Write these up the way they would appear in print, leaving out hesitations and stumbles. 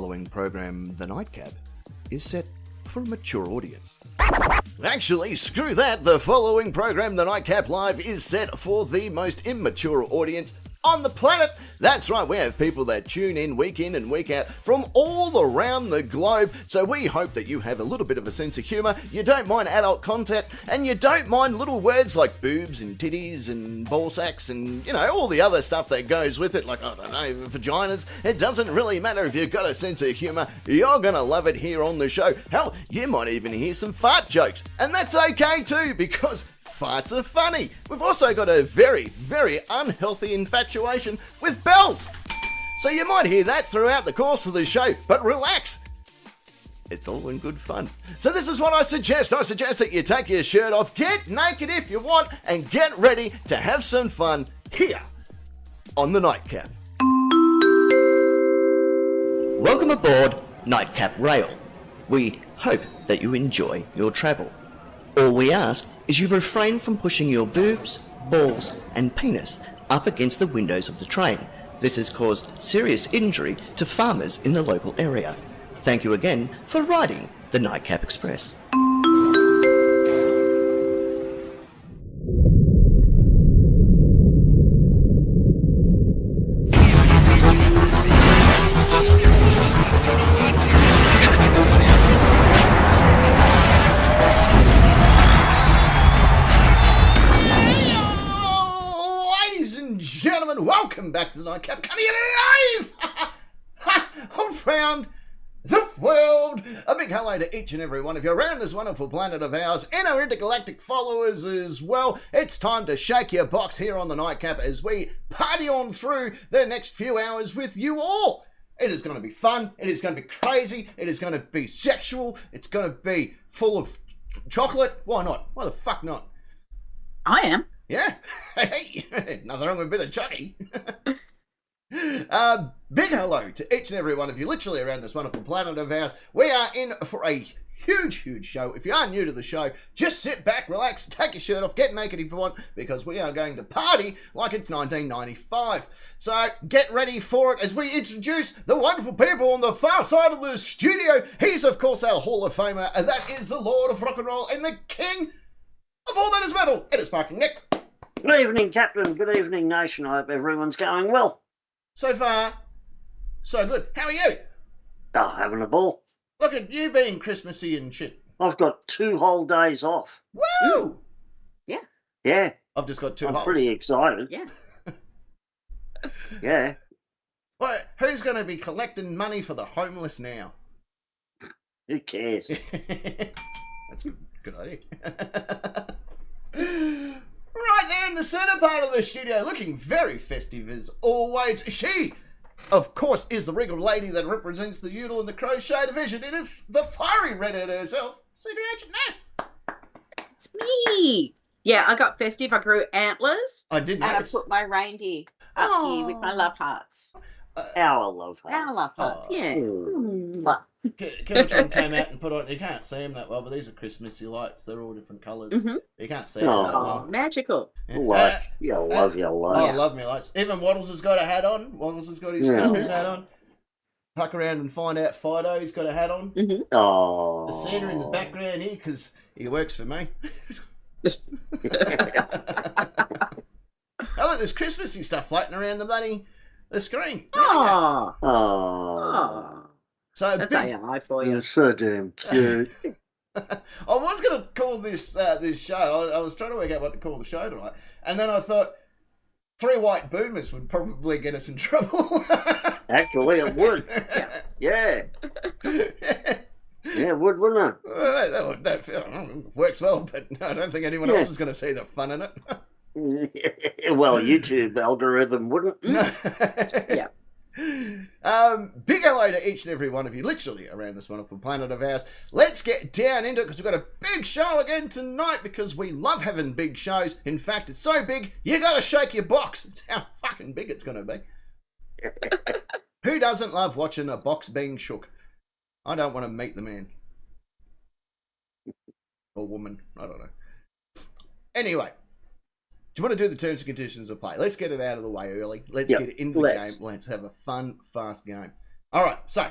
following program, The Nightcap, is set for a mature audience. Actually, screw that. The following program, The Nightcap Live, is set for the most immature audience on the planet. That's right, we have people that tune in and week out from all around the globe, so we hope that you have a little bit of a sense of humour, you don't mind adult content, and you don't mind little words like boobs and titties and ball sacks and, you know, all the other stuff that goes with it, like, I don't know, vaginas. It doesn't really matter if you've got a sense of humour, you're gonna love it here on the show. Hell, you might even hear some fart jokes, and that's okay too, because farts are funny. We've also got a very, very unhealthy infatuation with bells. So you might hear that throughout the course of the show, but relax. It's all in good fun. So this is what I suggest. I suggest that you take your shirt off, get naked if you want, and get ready to have some fun here on the Nightcap. Welcome aboard Nightcap Rail. We hope that you enjoy your travel. All we ask is you refrain from pushing your boobs, balls and penis up against the windows of the train. This has caused serious injury to farmers in the local area. Thank you again for riding the Nightcap Express. Welcome back to the Nightcap, coming alive around the world. A big hello to each and every one of you around this wonderful planet of ours and our intergalactic followers as well. It's time to shake your box here on the Nightcap as we party on through the next few hours with you all. It is going to be fun. It is going to be crazy. It is going to be sexual. It's going to be full of chocolate. Why not? Why the fuck not? I am. Yeah. Hey, nothing wrong with a bit of chucky. Big hello to each and every one of you, literally around this wonderful planet of ours. We are in for a huge show. If you are new to the show, just sit back, relax, take your shirt off, get naked if you want, because we are going to party like it's 1995. So get ready for it as we introduce the wonderful people on the far side of the studio. He's, of course, our Hall of Famer, and that is the Lord of Rock and Roll and the King of all that is metal. It is Sparking Nick. Good evening, Captain. Good evening, Nation. I hope everyone's going well. So far, so good. How are you? Oh, having a ball. Look at you being Christmassy and shit. I've got 2 whole days off. Woo! Yeah. Yeah. I've just got 2 I'm holes. pretty excited. Yeah. Yeah. Well, who's going to be collecting money for the homeless now? Who cares? That's a good idea. Right there in the centre part of the studio, looking very festive as always. She, of course, is the regal lady that represents the Udall and the Crochet division. It is the fiery redhead herself, Senior Agent Ness. It's me. Yeah, I got festive. I grew antlers. I did And notice. I put my reindeer up here with my love hearts. Our love hearts. Our love hearts, yeah. Kiloton came out and put on, you can't see them that well, but these are Christmassy lights. They're all different colours. Mm-hmm. You can't see them that Oh, well. magical. Lights. You love your Oh, I lights. love me lights. Even Waddles has got a hat on. Waddles has got his Christmas hat on. Puck around and find out Fido, he's got a hat on. Mm-hmm. Oh. The Santa in the background here, because he works for me. Oh, look, there's Christmassy stuff floating around the screen. Oh. Oh. So That's AI for you. You're so damn cute. I was going to call this show. I was trying to work out what to call the show tonight, and then I thought 3 white boomers would probably get us in trouble. Actually, it would. Yeah. Yeah, it would, wouldn't it? Well, that works well, but I don't think anyone else is going to see the fun in it. Well, YouTube algorithm wouldn't. Yeah. Big hello to each and every one of you, literally around this wonderful planet of ours. Let's get down into it because we've got a big show again tonight because we love having big shows. In fact, it's so big, you got to shake your box. It's how fucking big it's going to be. Who doesn't love watching a box being shook? I don't want to meet the man. Or woman, I don't know. Anyway. Do you want to do the terms and conditions of play? Let's get it out of the way early. Let's get into the game. Let's have a fun, fast game. All right, so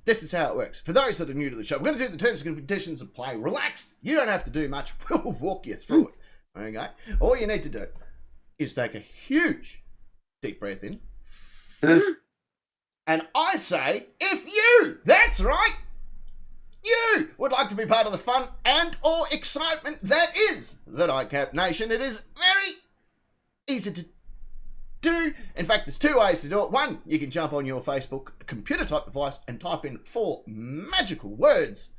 this is how it works. For those that are new to the show, we're going to do the terms and conditions of play. Relax. You don't have to do much. We'll walk you through it. Okay? All you need to do is take a huge deep breath in. And I say, if you, that's right, you would like to be part of the fun and or excitement that is the Nightcap Nation, it is very easy to do. In fact, there's 2 ways to do it. One, you can jump on your Facebook computer type device and type in 4 magical words.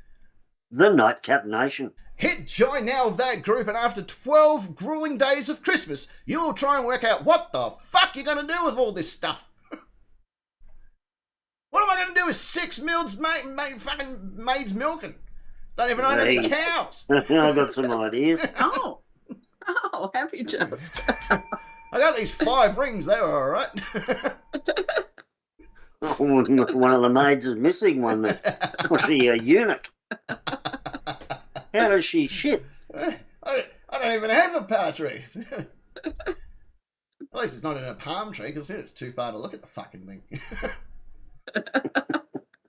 The Nightcap Nation. Hit join now of that group, and after 12 grueling days of Christmas, you'll try and work out what the fuck you're going to do with all this stuff. What am I going to do with 6 fucking maids milking? Don't even own any cows. I've got some ideas. Oh, have you just? I got these 5 rings, they were alright. One of the maids is missing one. Was she a eunuch? How does she shit? I don't even have a palm tree. At least it's not in a palm tree, because then it's too far to look at the fucking thing.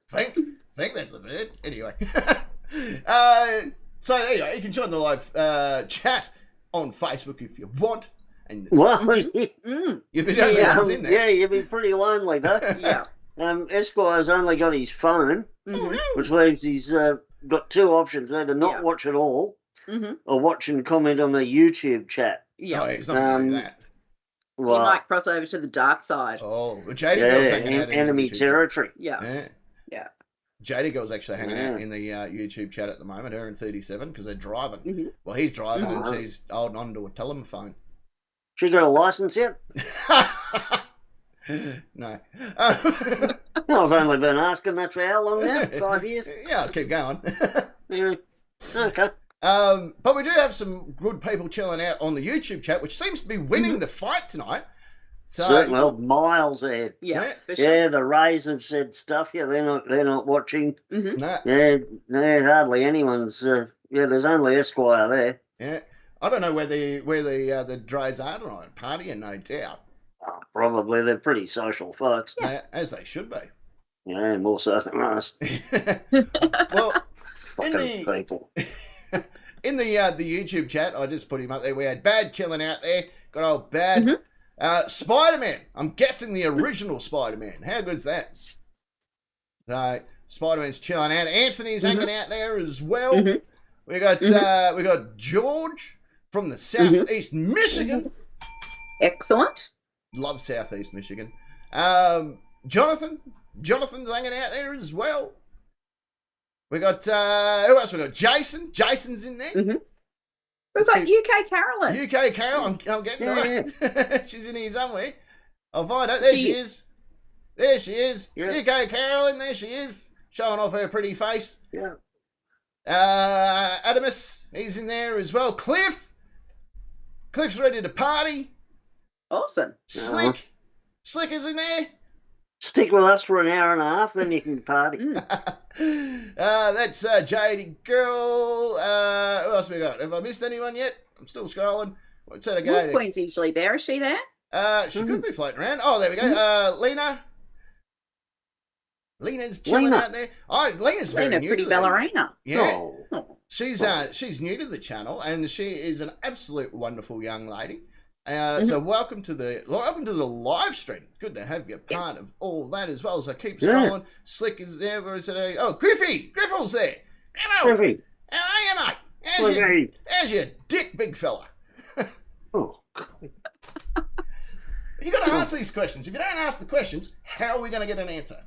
think that's a bird. Anyway. So anyway, you can join the live chat on Facebook if you want. And well, you've been in there. Yeah, you'd be pretty lonely, though. Yeah. Esquire's only got his phone, which means he's got 2 options: either not watch at all, or watch and comment on the YouTube chat. Yeah. Oh, he's not going to do that. Well, he might cross over to the dark side. Oh, but JD Girl's hanging out in enemy the YouTube territory. Yeah. JD Girl's actually hanging out in the YouTube chat at the moment, her and 37, because they're driving. Well, he's driving and she's holding on to a telephone. She got a license yet? No. I've only been asking that for how long now? 5 years? Yeah, I'll keep going. Yeah. Okay. But we do have some good people chilling out on the YouTube chat, which seems to be winning the fight tonight. So, Certainly, miles ahead. Yeah. For sure. Yeah, the Rays have said stuff. Yeah, they're not watching. No. Yeah, hardly anyone's. There's only Esquire there. Yeah. I don't know where the Drays are tonight. Partying, no doubt. Oh, probably they're pretty social folks. Yeah. As they should be. Yeah, more so than us. Well, Fucking people. in the YouTube chat, I just put him up there. We had Bad chilling out there. Got old Bad. Spider-Man. I'm guessing the original Spider-Man. How good's that? Spider-Man's chilling out. Anthony's hanging out there as well. We got George from the Southeast Michigan. Excellent. Love Southeast Michigan. Jonathan's hanging out there as well. We got who else? We got Jason. Jason's in there. We've got UK Carolyn. UK Carol. I'm getting her. She's in here somewhere. I'll find her. There she is. There she is. Yeah. UK Carolyn. There she is. Showing off her pretty face. Yeah. Adamus. He's in there as well. Cliff's ready to party. Awesome. Slick is in there. Stick with us for an hour and a half, then you can party. That's JD Girl. Who else we got? Have I missed anyone yet? I'm still scrolling. What's that again? Wolf Queen's usually there. Is she there? She could be floating around. Oh, there we go. Lena. Lena's chilling out there. Oh, Lena's very new pretty to ballerina. Yeah. Oh. She's new to the channel, and she is an absolute wonderful young lady. So welcome to the live stream. Good to have you part of all that as well. So keep scrolling. Yeah. Slick is there. Where is it? Oh, Griffle's there. Griffy. How are you, mate? How's your dick, big fella? Oh. You got to ask these questions. If you don't ask the questions, how are we going to get an answer?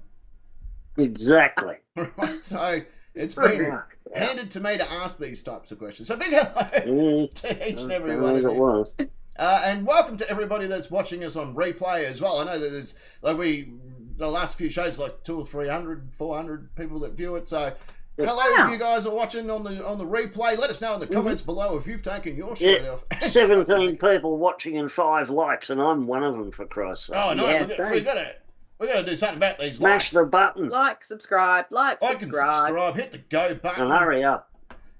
Exactly. Right. So it's been handed to me to ask these types of questions. So big hello to each and every one of you. It was. And welcome to everybody that's watching us on replay as well. I know that there's the last few shows like 200 or 300, 400 people that view it. So hello if you guys are watching on the replay. Let us know in the comments below if you've taken your shirt off. 17 people watching and 5 likes, and I'm one of them, for Christ's sake. Oh no, Yeah, we got to do something about these Smash likes. the button Like, subscribe. Like and subscribe. Hit the go button. and hurry up.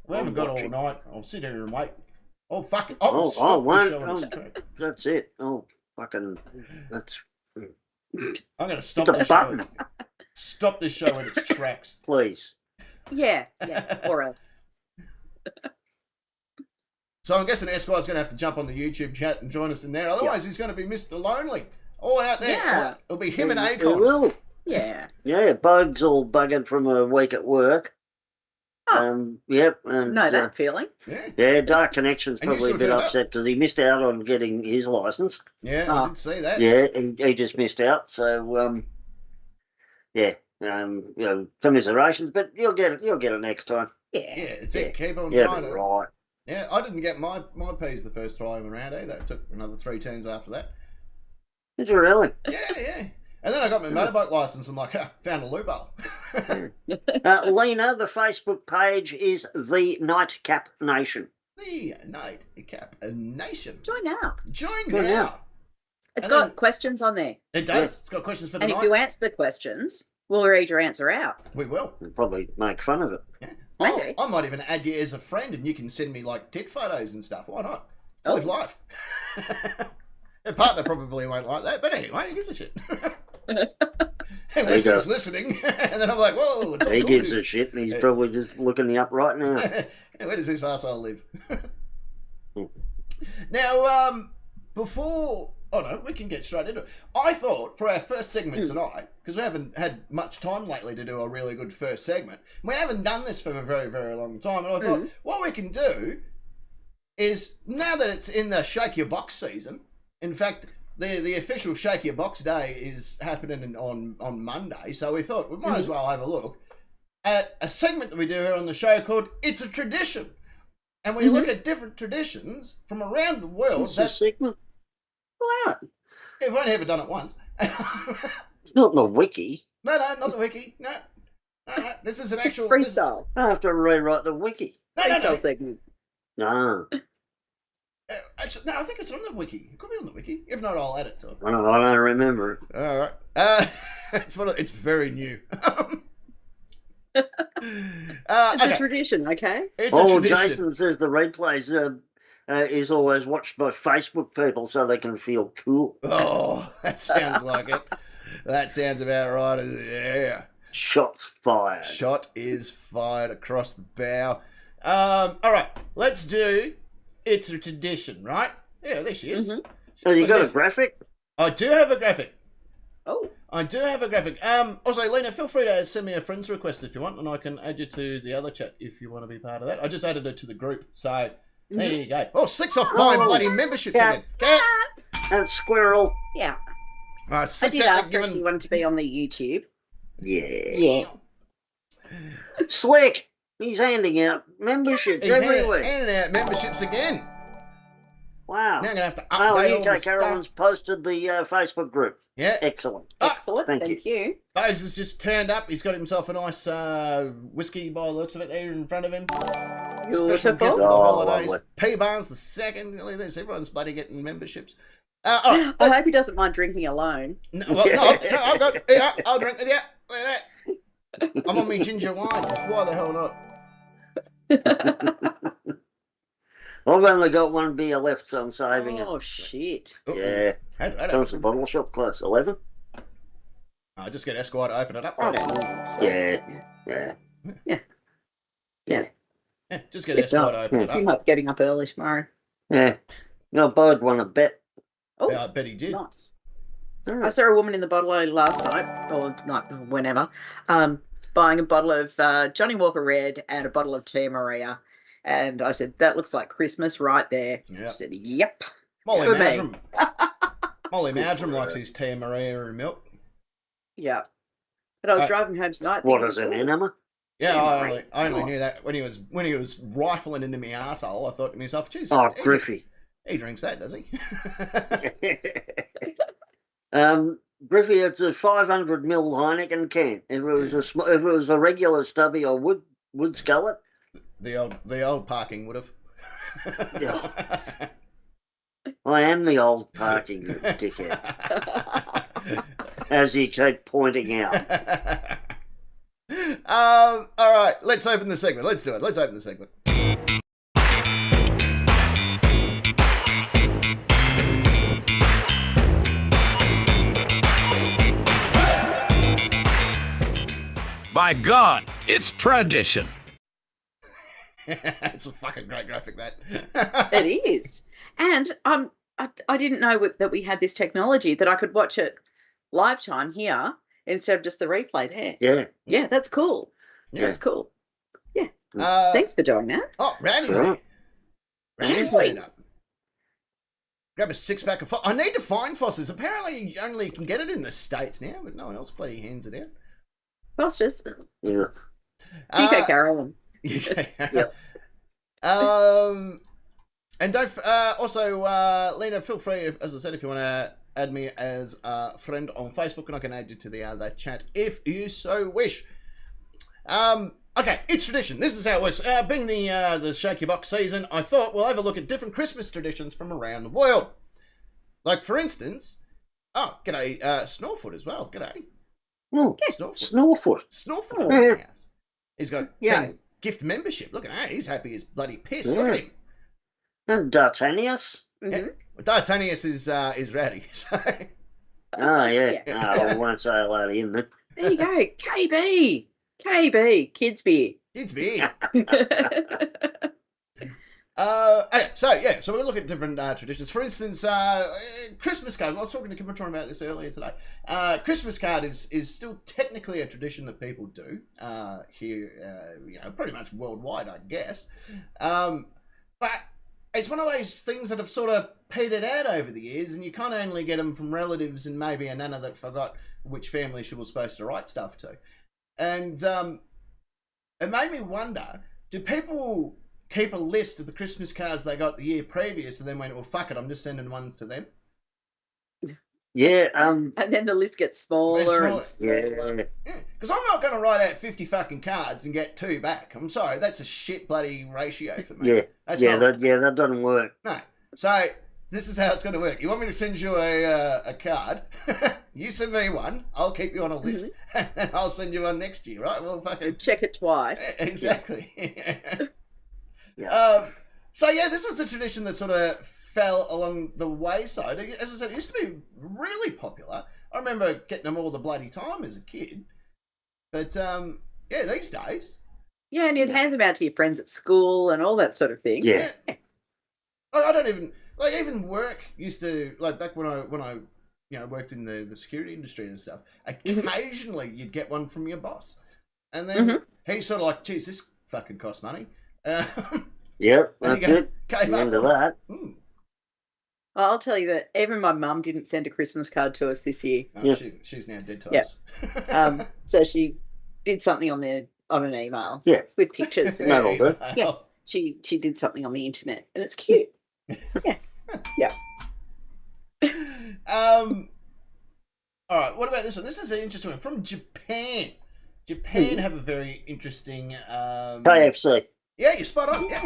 We haven't got watching. all night. I'll sit here and wait. Oh fuck it! That's it. Oh, fucking, that's... I'm going to stop the the button. show. Stop this show in its tracks. Please. Yeah, or else. So I'm guessing Esquire's going to have to jump on the YouTube chat and join us in there. Otherwise, he's going to be Mr. Lonely. All out there. Yeah. It'll be him and It Akon. will. Yeah. Yeah, Bug's all buggered from a week at work. Yep. And, Know that feeling. Yeah, Dark Connection's And you probably a still bit turned up? upset because he missed out on getting his license. Yeah, I did see that. Yeah, and he just missed out. So, commiserations, but you'll get it next time. Yeah, it's it. Keep on Yeah, trying to. right. Yeah, I didn't get my P's the first time around either. It took another 3 turns after that. Did you really? Yeah. And then I got my motorboat license. I'm like, found a loophole. Lena, the Facebook page is The Nightcap Nation. The Nightcap Nation. Join now. Join Join now. now. It's And got then- questions on there. It does. It's got questions for the And night. if you answer the questions, we'll read your answer out. We will. We'll probably make fun of it. Yeah. Maybe. I might even add you as a friend and you can send me like tit photos and stuff. Why not? Let's live life. A partner probably won't like that, but anyway, he gives a shit. Unless he's listening. And then I'm like, whoa, it's all He cool, gives dude. a shit and he's probably just looking me up right now. Where does this arsehole live? Now, before... Oh, no, we can get straight into it. I thought for our first segment tonight, because we haven't had much time lately to do a really good first segment, we haven't done this for a very, very long time, and I thought what we can do is, now that it's in the Shake Your Box season, in fact, the official Shake Your Box Day is happening on Monday, so we thought we might as well have a look at a segment that we do here on the show called It's a Tradition. And we look at different traditions from around the world. It's a segment. Why not? We've only ever done it once. It's not in the wiki. No, not the wiki. No. This is an actual... Freestyle. I have to rewrite the wiki. Freestyle segment. No. Actually, no, I think it's on the wiki. It could be on the wiki. If not, I'll add it to it. I don't remember it. All right. It's very new. It's Okay. a tradition, okay? It's a tradition. Jason says the replays is always watched by Facebook people so they can feel cool. Oh, that sounds like it. That sounds about right. Yeah. Shots fired. Shot is fired across the bow. All right, let's do It's a Tradition, right? Yeah, there she is. So you got a graphic? I do have a graphic. Oh. I do have a graphic. Also, Lena, feel free to send me a friend's request if you want, and I can add you to the other chat if you want to be part of that. I just added it to the group, so there you go. Oh, 6 off my bloody memberships again. Cat. And squirrel. Yeah. All right, I 6 did out ask her if she wanted to be on the YouTube. Yeah. Slick. He's handing out memberships He's everywhere. handing out memberships again. Wow. Now I'm going to have to update Oh, all the UK Carolyn's stuff. posted the Facebook group. Yeah. Excellent. Excellent. Thank Thank you. Bose has just turned up. He's got himself a nice whiskey by the looks of it there in front of him. Special gift for the Beautiful. holidays. lovely. P Barnes the second. Look at this. Everyone's bloody getting memberships. All right. I hope he doesn't mind drinking alone. No, I've got. Yeah, I'll drink with you. Look at that. I'm on me ginger wine. Why the hell not? I've only got one beer left, so I'm saving Oh, shit. Uh-oh. it. Yeah. Comes the bottle shop close. 11? I'll just get Esquire to open it up. I For you. don't know. So, Yeah. Yeah, just get Esquire to open it You up. might be getting up early tomorrow. Yeah. No, Bode won a bet. Oh, Yeah, I bet he did. nice. I saw a woman in the bottle last night, or not, whenever, buying a bottle of Johnny Walker Red and a bottle of Tia Maria. And I said, that looks like Christmas right there. Yeah. She said, yep. Molly For me. Maldrum. Molly Maldrum likes his Tia Maria and milk. Yeah. But I was driving home tonight. What thinking, is an "Ooh, enema? Yeah, Tia I Maria. only knew Nice." that when he was rifling into my arsehole. I thought to myself, geez, Oh, Griffey. he drinks that, does he? Griffey, it's a 500 ml Heineken can. If it was a regular stubby or wood scullet, the old parking would have. Yeah. I am the old parking dickhead, as you keep pointing out. All right, let's open the segment. Let's do it. Let's open the segment. By God, it's tradition. It's a fucking great graphic, that. It is. And I didn't know that we had this technology that I could watch it live time here instead of just the replay there. Yeah. Yeah, that's cool. Yeah. That's cool. Yeah. Thanks for doing that. Oh, Randy's there. Randy's turned up. Grab a 6-pack of I need to find Foster's. Apparently, you only can get it in the States now, but no one else bloody hands it out. Foster's. Yeah. UK Carolyn. Yep. And don't also, Lena, feel free, as I said, if you want to add me as a friend on Facebook, and I can add you to the that chat if you so wish. Okay, it's tradition. This is how it works. Being the Shaky Box season, I thought we'll have a look at different Christmas traditions from around the world. Like, for instance, g'day, Snorefoot as well. G'day. Oh, Snorefoot. Snorefoot is in the house. He's got gift membership. Look at that. He's happy as bloody piss. Look at him. And D'Artagnius. Mm-hmm. Yeah. Well, D'Artagnius is ready. So. Oh, yeah. No, I won't say hello to him then. There you go. KB. Kids beer. Kids beer. Okay, so we're going to look at different traditions. For instance, Christmas card. I was talking to Kimatron about this earlier today. Christmas card is still technically a tradition that people do here, pretty much worldwide, I guess. But it's one of those things that have sort of petered out over the years, and you kind of only get them from relatives and maybe a nana that forgot which family she was supposed to write stuff to. And it made me wonder, do people keep a list of the Christmas cards they got the year previous and then went, well, fuck it, I'm just sending one to them? Yeah. And then the list gets smaller. And smaller. Yeah. Because I'm not going to write out 50 fucking cards and get 2 back. I'm sorry, that's a shit bloody ratio for me. Yeah. That doesn't work. No. So this is how it's going to work. You want me to send you a card? You send me one. I'll keep you on a list, and then I'll send you one next year, right? Well, fucking check it twice. Exactly. Yeah. So this was a tradition that sort of fell along the wayside. As I said, it used to be really popular. I remember getting them all the bloody time as a kid. But these days. Yeah, and you'd hand them out to your friends at school and all that sort of thing. Yeah. I don't even even work used to, like, back when I worked in the security industry and stuff. Occasionally you'd get one from your boss, and then he's sort of like, geez, this fucking costs money. Yep, that's it. End of that. Well, I'll tell you that even my mum didn't send a Christmas card to us this year. She's now dead to us. So she did something on an email. Yeah. With pictures. That'll do. Yeah. She did something on the internet, and it's cute. Yeah. Yeah. All right. What about this one? This is an interesting one from Japan. Japan have a very interesting KFC. Yeah, you're spot on. Yeah.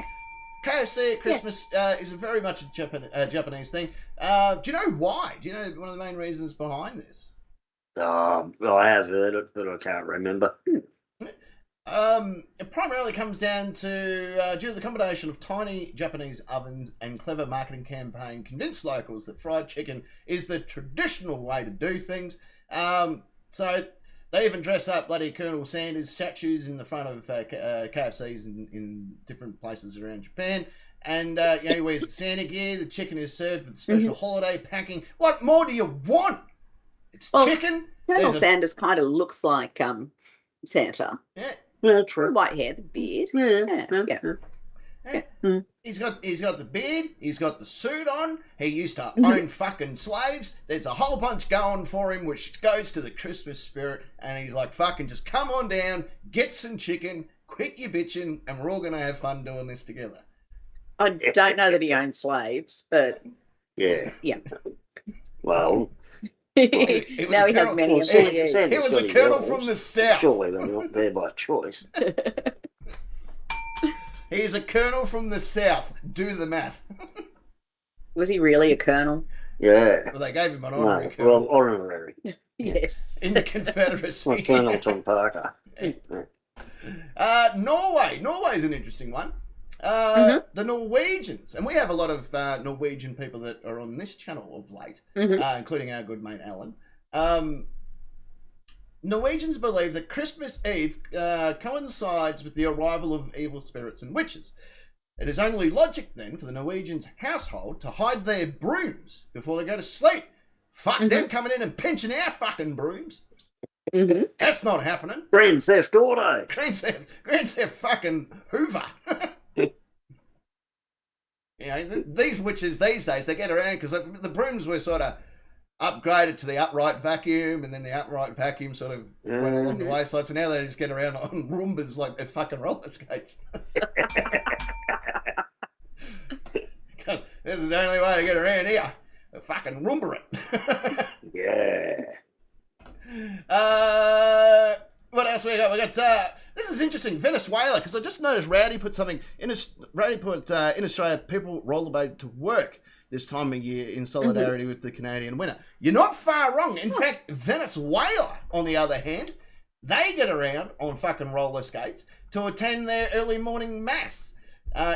KFC at Christmas is very much a Japanese thing. Do you know why? Do you know one of the main reasons behind this? I have heard it, but I can't remember. It primarily comes down to due to the combination of tiny Japanese ovens and clever marketing campaign convinced locals that fried chicken is the traditional way to do things. So they even dress up bloody Colonel Sanders statues in the front of KFCs in different places around Japan. And he wears the Santa gear. The chicken is served with special holiday packing. What more do you want? It's chicken. Colonel Sanders kind of looks like Santa. Yeah. Yeah, true. The white hair, the beard. Yeah. He's got the beard. He's got the suit on. He used to own fucking slaves. There's a whole bunch going for him, which goes to the Christmas spirit. And he's like, fucking just come on down, get some chicken, quit your bitching, and we're all gonna have fun doing this together. I don't know that he owned slaves, but yeah. Well, Well, now he has many. He was a colonel from the south. Surely they're not there by choice. He's a colonel from the south. Do the math. Was he really a colonel? Yeah. Well, they gave him an honorary colonel. Well, honorary. Yes. In the Confederacy. Like Colonel Tom Parker. Norway. Norway's an interesting one. The Norwegians, and we have a lot of Norwegian people that are on this channel of late, including our good mate Alan. Norwegians believe that Christmas Eve coincides with the arrival of evil spirits and witches. It is only logic then for the Norwegians' household to hide their brooms before they go to sleep. Fuck them coming in and pinching our fucking brooms. That's not happening. Grand Theft Auto. Grand Theft fucking Hoover. These witches these days, they get around because the brooms were sort of upgraded to the upright vacuum, and then the upright vacuum sort of went along the wayside. So now they just get around on Roombas like they're fucking roller skates. This is the only way to get around here. Fucking Roomba it. Yeah. What else we got? We got this is interesting, Venezuela, because I just noticed Rowdy put something in. Rowdy put in Australia, people rollerblade to work this time of year in solidarity with the Canadian winter. You're not far wrong. In fact, Venezuela, on the other hand, they get around on fucking roller skates to attend their early morning mass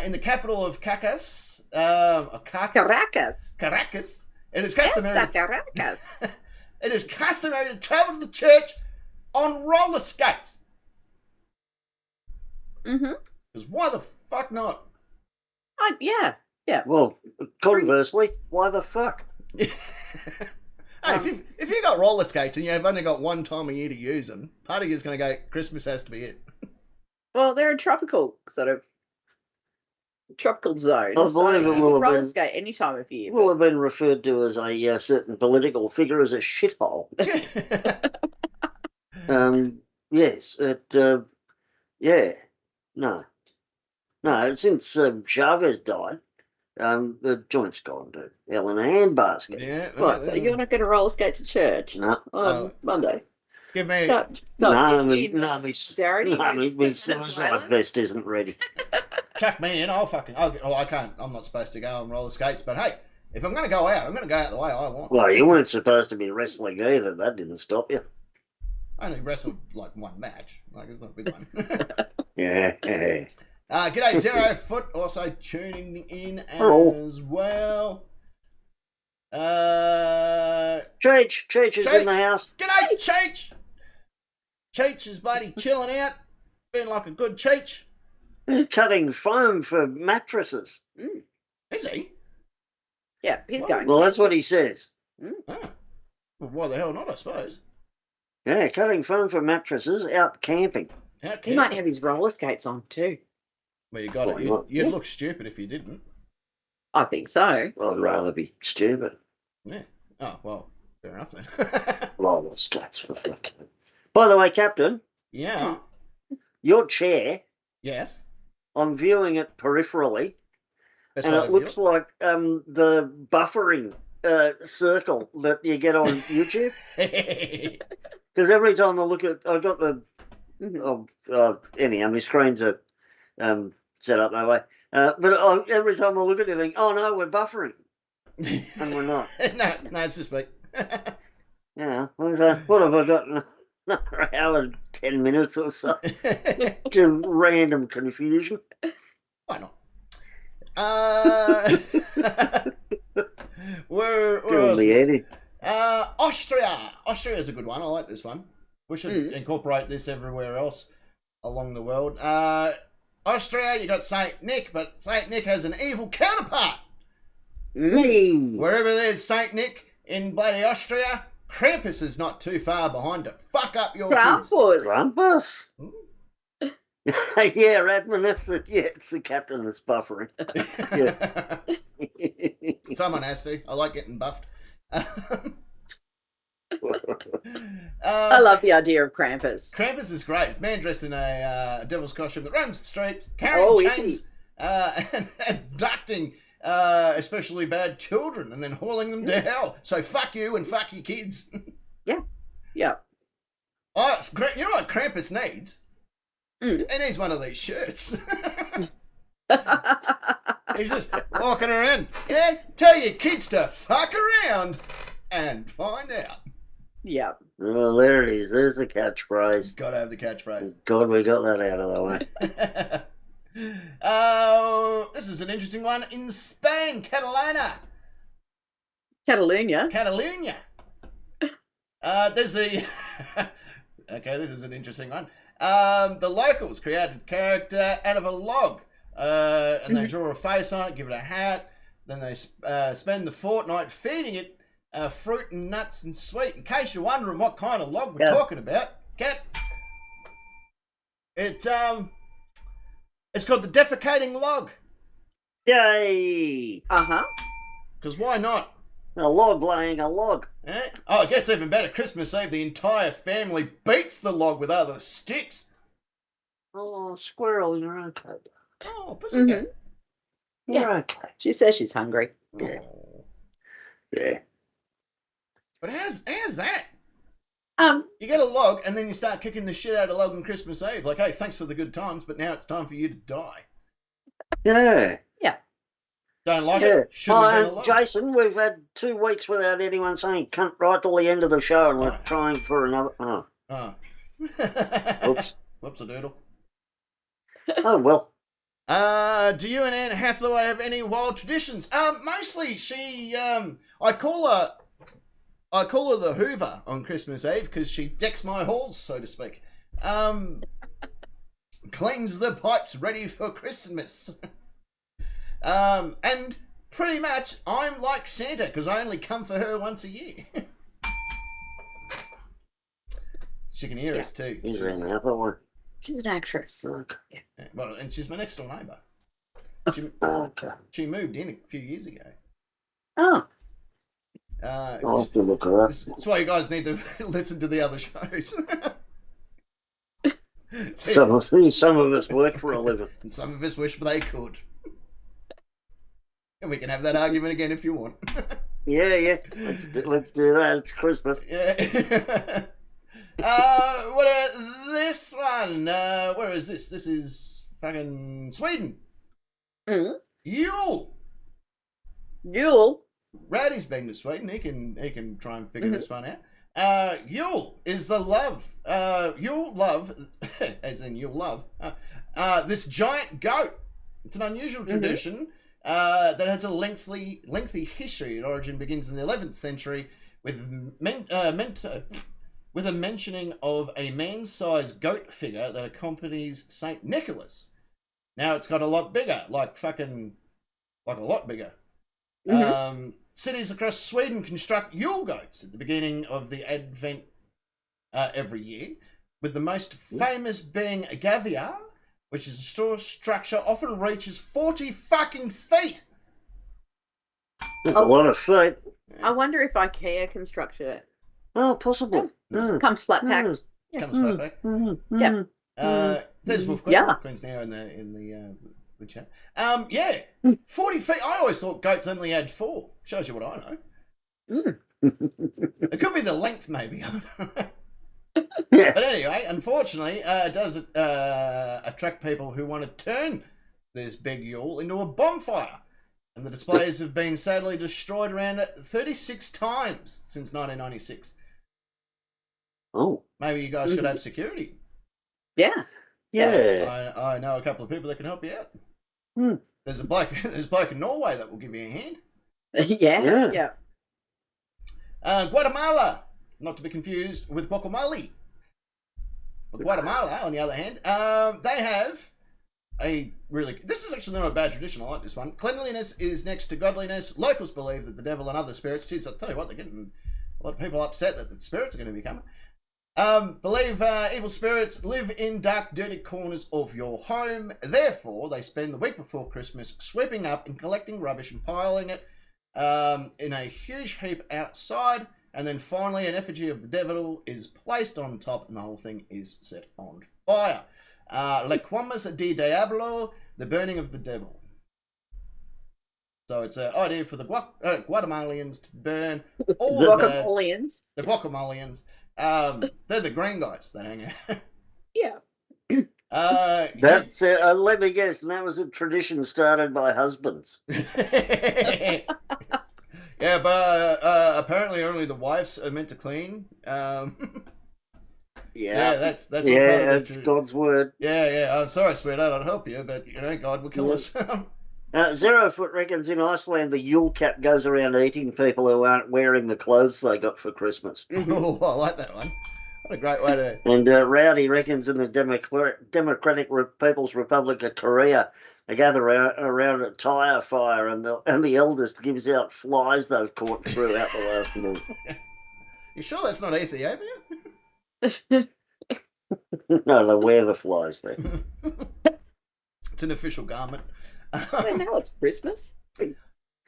in the capital of Caracas. Caracas. It is customary. Caracas. It is customary to travel to the church on roller skates. Because why the fuck not? Yeah. Well, conversely, why the fuck? Hey, if you got roller skates and you've only got one time a year to use them, part of you's going to go, Christmas has to be it. Well, they're a tropical zone. I believe it will have roller been, skate any time of year. will have been referred to as a certain political figure as a shithole. Yes, No, since Chavez died, the joint's gone to hell in a handbasket. Yeah. Right, so you're not going to roller skate to church on Monday? Give me... My suicide vest isn't ready. Chuck me in, I can't, I'm not supposed to go on roller skates, but hey, if I'm going to go out, I'm going to go out the way I want. Well, you weren't supposed to be wrestling either, that didn't stop you. I only wrestled like one match, like it's not a big one. Yeah. G'day 0 Foot, also tuning in as well. Cheech is in the house. G'day Cheech. Cheech is bloody chilling out, being like a good Cheech. He's cutting foam for mattresses. Is he? Yeah, he's going. Well, that's what he says. Oh. Well, why the hell not, I suppose. Yeah, cutting foam for mattresses, out camping. He might have his roller skates on too. Well, you got it. You'd look stupid if you didn't. I think so. Well, I'd rather be stupid. Yeah. Oh, well, fair enough then. Roller skates for fucking... By the way, Captain. Yeah. Your chair... Yes. I'm viewing it peripherally, and it looks like the buffering circle that you get on YouTube. Because every time I look at... I got the... anyhow, my screens are set up that way. But every time I look at it, I think, oh no, we're buffering. And we're not. No, it's this week. Yeah. What have I got? Another hour and 10 minutes or so. To random confusion. Why not? Where Austria. Austria is a good one. I like this one. We should incorporate this everywhere else along the world. Austria, you got Saint Nick, but Saint Nick has an evil counterpart. Wherever there's Saint Nick in bloody Austria, Krampus is not too far behind to fuck up your kids. Krampus? Yeah, Radman, it's the captain that's buffering. Yeah. Someone has to. I like getting buffed. I love the idea of Krampus. Krampus is great. Man dressed in a devil's costume that roams the streets, carrying chains, and abducting especially bad children and then hauling them to hell. So fuck you and fuck your kids. Yeah. Oh, you know what Krampus needs? He needs one of these shirts. He's just walking around. Yeah, tell your kids to fuck around and find out. Yeah. Well, there it is. There's the catchphrase. Gotta have the catchphrase. God, we got that out of the way. This is an interesting one. In Spain, Catalunya. Catalunya. There's the Okay, this is an interesting one. The locals created a character out of a log, and they draw a face on it, give it a hat. Then they spend the fortnight feeding it fruit and nuts and sweet. In case you're wondering what kind of log we're talking about, Cat, it's called the defecating log. Yay! Because why not? A log laying a log. Eh? Oh, it gets even better. Christmas Eve, the entire family beats the log with other sticks. Oh, squirrel, you're okay. Oh, pussycat. You're okay. She says she's hungry. Yeah. Oh. Yeah. But how's that? Um, You get a log and then you start kicking the shit out of log on Christmas Eve. Like, hey, thanks for the good times, but now it's time for you to die. Yeah. Don't like it? Shouldn't have been a log. Jason, we've had 2 weeks without anyone saying cunt right till the end of the show, and we're trying for another. Oh. Oops. Whoops-a-doodle. Oh, well. Do you and Anne Hathaway have any wild traditions? Mostly she, I call her the Hoover on Christmas Eve because she decks my halls, so to speak. Cleans the pipes ready for Christmas. And pretty much I'm like Santa because I only come for her once a year. She can hear us too. she's an actress. Yeah, well, and she's my next door neighbour. She moved in a few years ago. Oh. I'll have to look her up. That's why you guys need to listen to the other shows. Some of us work for a living. And some of us wish they could. And we can have that argument again if you want. Yeah. Let's do that. It's Christmas. Yeah. What this one? Where is this? This is fucking Sweden. Yule. Rowdy's been to Sweden. He can try and figure this one out. Yule is the love. Yule love, as in you'll love. This giant goat. It's an unusual tradition that has a lengthy history. Its origin begins in the 11th century with a mentioning of a man-sized goat figure that accompanies Saint Nicholas. Now it's got a lot bigger, like a lot bigger. Cities across Sweden construct Yule goats at the beginning of the Advent every year, with the most famous being Gavia, which is a store structure often reaches 40 fucking feet. That's a lot of feet. I wonder if IKEA constructed it. Oh, possible. Comes flat packed. Comes flat back. There's Wolf Queen's now in the chat. 40 feet. I always thought goats only had 4. Shows you what I know. It could be the length, maybe. But anyway, unfortunately, it does attract people who want to turn this big Yule into a bonfire. And the displays have been sadly destroyed around 36 times since 1996. Oh. Maybe you guys should have security. Yeah. I know a couple of people that can help you out. There's a bloke in Norway that will give you a hand. Yeah. Guatemala, not to be confused with guacamole. But Guatemala, on the other hand, they have this is actually not a bad tradition. I like this one. Cleanliness is next to godliness. Locals believe that the devil and other spirits, I'll tell you what, they're getting a lot of people upset that the spirits are going to be coming. Believe evil spirits live in dark, dirty corners of your home. Therefore, they spend the week before Christmas sweeping up and collecting rubbish and piling it in a huge heap outside. And then finally, an effigy of the devil is placed on top and the whole thing is set on fire. Le Quamas di Diablo, the burning of the devil. So it's an idea for the Guatemalans to burn all the Guatemalans. They're the green guys that hang out. Yeah. That's let me guess, and that was a tradition started by husbands. Yeah, but apparently only the wives are meant to clean. That's God's word. Yeah. I'm sorry, sweetheart, I'll help you, but God will kill us. 0 Foot reckons in Iceland the Yule Cat goes around eating people who aren't wearing the clothes they got for Christmas. Oh, I like that one. What a great way to... And Rowdy reckons in the Democratic People's Republic of Korea, they gather around a tyre fire, and the eldest gives out flies they've caught throughout the last month. You sure that's not Ethiopia? No, they wear the flies there. It's an official garment. Well, now it's Christmas.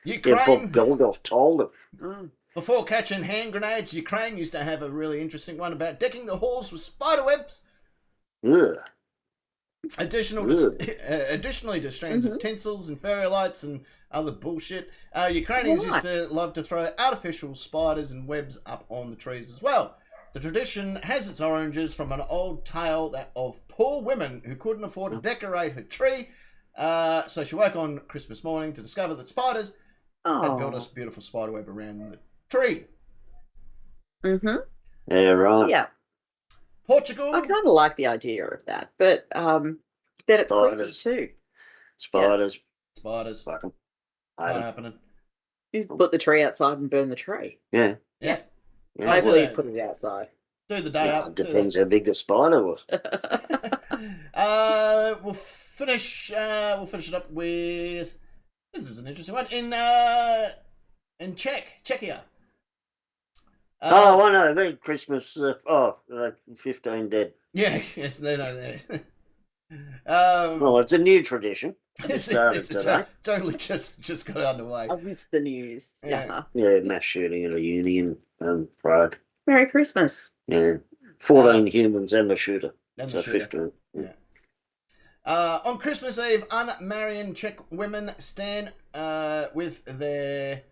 Ukraine... Yeah, Bob Geldof told them. Mm. Before catching hand grenades, Ukraine used to have a really interesting one about decking the halls with spider webs. Ugh. Additionally to strands of tinsels and fairy lights and other bullshit. Ukrainians used to love to throw artificial spiders and webs up on the trees as well. The tradition has its origins from an old tale of poor women who couldn't afford to decorate her tree. So she woke on Christmas morning to discover that spiders had built us beautiful spider web around the tree. Mm-hmm. Yeah, right. Yeah. Portugal. I kind of like the idea of that, but then it's creepy too. Spiders. Yeah. Spiders. Fuck 'em. Not happening. You put the tree outside and burn the tree. Yeah. Yeah. Hopefully you put it outside. Do the day up. Depends how big the spider was. We'll finish it up with, this is an interesting one, in Czechia. I know. They Christmas. 15 dead. Yeah, yes, they know that. Well, it's a new tradition. It started it's today. only just got underway. I've missed the news. Yeah. Yeah, mass shooting at a uni in Prague. Merry Christmas. Yeah, 14 humans and the shooter. And So the shooter. 15. Yeah. On Christmas Eve, unmarried Czech women stand with their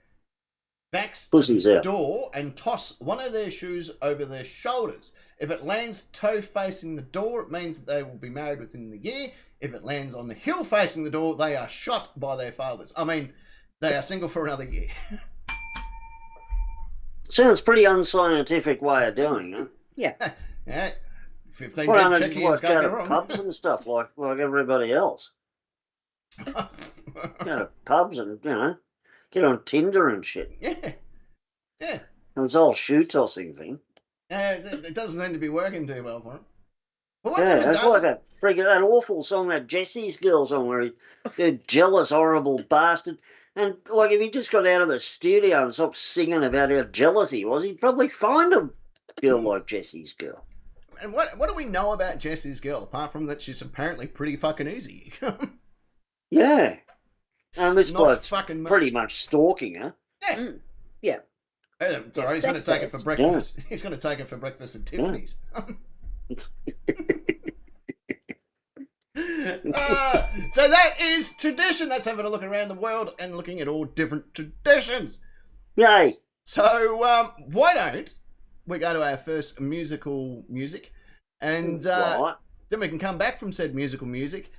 backs Pussies to the out. door and toss one of their shoes over their shoulders. If it lands toe facing the door, it means that they will be married within the year. If it lands on the heel facing the door, they are shot by their fathers. I mean, they are single for another year. Sounds pretty unscientific way of doing it. Yeah. Yeah. 15 Well, dead and Czechians go can't to go wrong. pubs and stuff like everybody else. Go to pubs and, get on Tinder and shit. Yeah. Yeah. And this whole shoe tossing thing. It doesn't seem to be working too well for him. But once Yeah, it it's does, like that awful song, that Jesse's Girl song, where he jealous, horrible bastard. And, like, if he just got out of the studio and stopped singing about how jealous he was, he'd probably find a girl like Jesse's Girl. and what do we know about Jesse's Girl, apart from that she's apparently pretty fucking easy? Yeah. And this Not bloke's fucking much. pretty much stalking her. Yeah. Mm. Yeah. Sorry, he's going to take it for breakfast. He's going to take it for breakfast at Tiffany's. So that is tradition. That's having a look around the world and looking at all different traditions. Yay. So why don't we go to our first music, and Right. then we can come back from said musical music,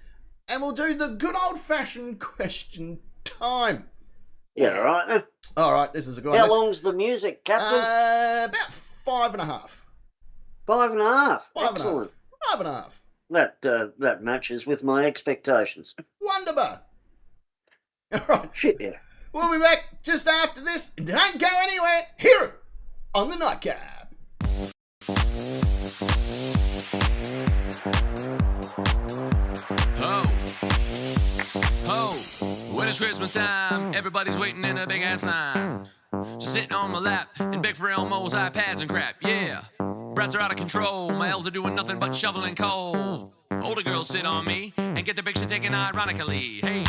and we'll do the good old-fashioned question time. Yeah, right then. All right, this is a good How one. long's the music, Captain? About 5.5. 5.5. 5.5. Excellent. 5.5. That matches with my expectations. Wonderbar. All right, Shit, yeah. we'll be back just after this. Don't go anywhere. Here on the Nightcap. Ho! Ho! When it's Christmas time, everybody's waiting in a big ass line. Just sitting on my lap and big for Elmo's iPads and crap, yeah. Brats are out of control, my elves are doing nothing but shoveling coal. Older girls sit on me and get the picture taken ironically. Hey,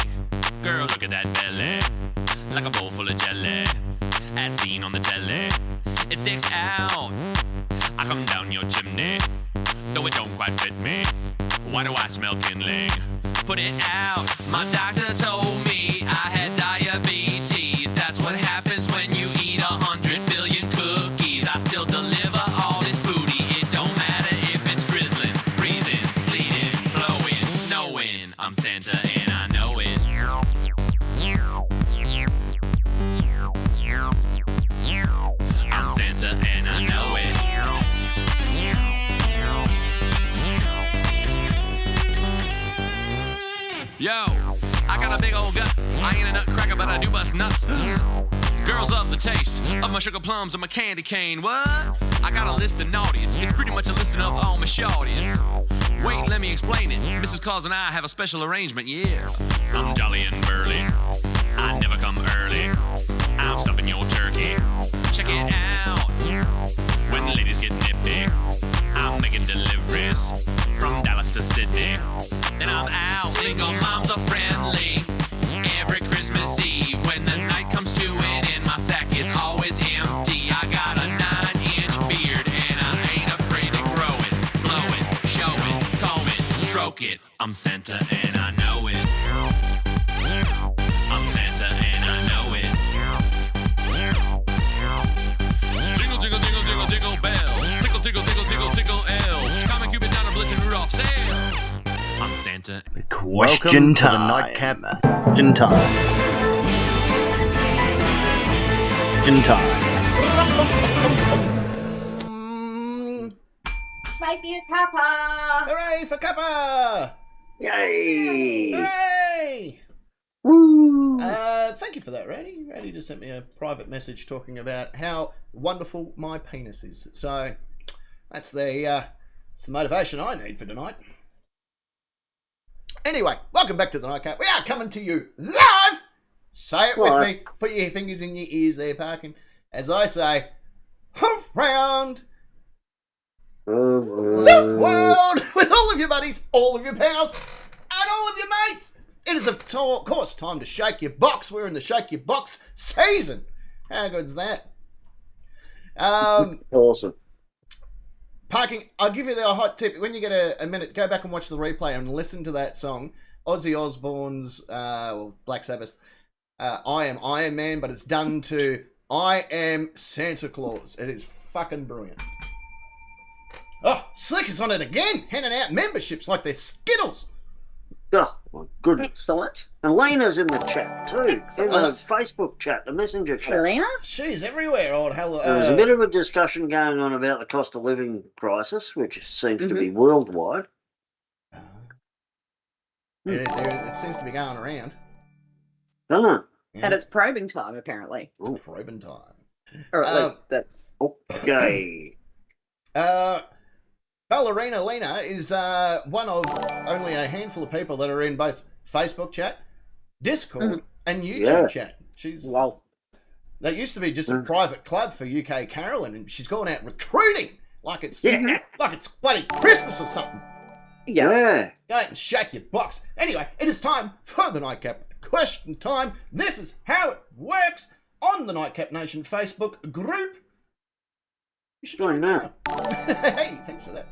girl, look at that belly, like a bowl full of jelly, as seen on the telly. It sticks out, I come down your chimney, though it don't quite fit me. Why do I smell kindling? Put it out, my doctor told me I had diabetes. That's what happens when you eat 100 billion cookies. I still deliver all this booty. It don't matter if it's drizzling, freezing, sleeting, blowing, snowing. I'm Santa and I know it. I'm Santa and I know it. Yo, I got a big old gut. I ain't a nutcracker, but I do bust nuts. Girls love the taste of my sugar plums and my candy cane. What? I got a list of naughties. It's pretty much a listing of all my shorties. Wait, let me explain it. Mrs. Claus and I have a special arrangement, yeah. I'm jolly and burly. I never come early. I'm stuffing your turkey. Check it out. When the ladies get nifty, I'm making deliveries from Dallas to Sydney. And I'm out. Single moms are friendly. Every Christmas Eve, when the night comes to an end, my sack is always empty. I got a 9-inch beard, and I ain't afraid to grow it, blow it, show it, comb it, stroke it. I'm Santa, and I know it. I'm Santa, and I know it. Jingle, jingle, jingle, jingle, jingle bells. Tickle, tickle, tickle, tickle, tickle elves. Comet, Cupid, Donner, Blitz, and Rudolph, sail. I'm Santa. Question time. To the nightcap. In time. In time. Make me a cuppa! Hooray for Cuppa! Yay! Hooray! Woo! Thank you for that, Randy. Randy just sent me a private message talking about how wonderful my penis is. So that's the motivation I need for tonight. Anyway, welcome back to the Nightcap. We are coming to you live. Say it with me. Put your fingers in your ears there, parking. As I say, around the world with all of your buddies, all of your pals, and all of your mates. It is, of course, time to shake your box. We're in the shake your box season. How good's that? Awesome. Parking, I'll give you the hot tip. When you get a minute, go back and watch the replay and listen to that song. Ozzy Osbourne's, Black Sabbath, I Am Iron Man, but it's done to I Am Santa Claus. It is fucking brilliant. Oh, Slick is on it again, handing out memberships like they're Skittles. Oh, my goodness. Excellent. Elena's in the chat too. Excellent. In the Facebook chat, the messenger chat. Elena? She's everywhere, old hell. There's a bit of a discussion going on about the cost of living crisis, which seems to be worldwide. It seems to be going around. Doesn't it? Yeah. And it's probing time, apparently. It's probing time. Or at least that's... Okay. Ballerina Lena is one of only a handful of people that are in both Facebook chat, Discord, and YouTube chat. She's That used to be just a private club for UK Carolyn, and she's gone out recruiting like it's bloody Christmas or something. Yeah. Go out and shake your box. Anyway, it is time for the Nightcap question time. This is how it works on the Nightcap Nation Facebook group. You should join that. Hey, thanks for that.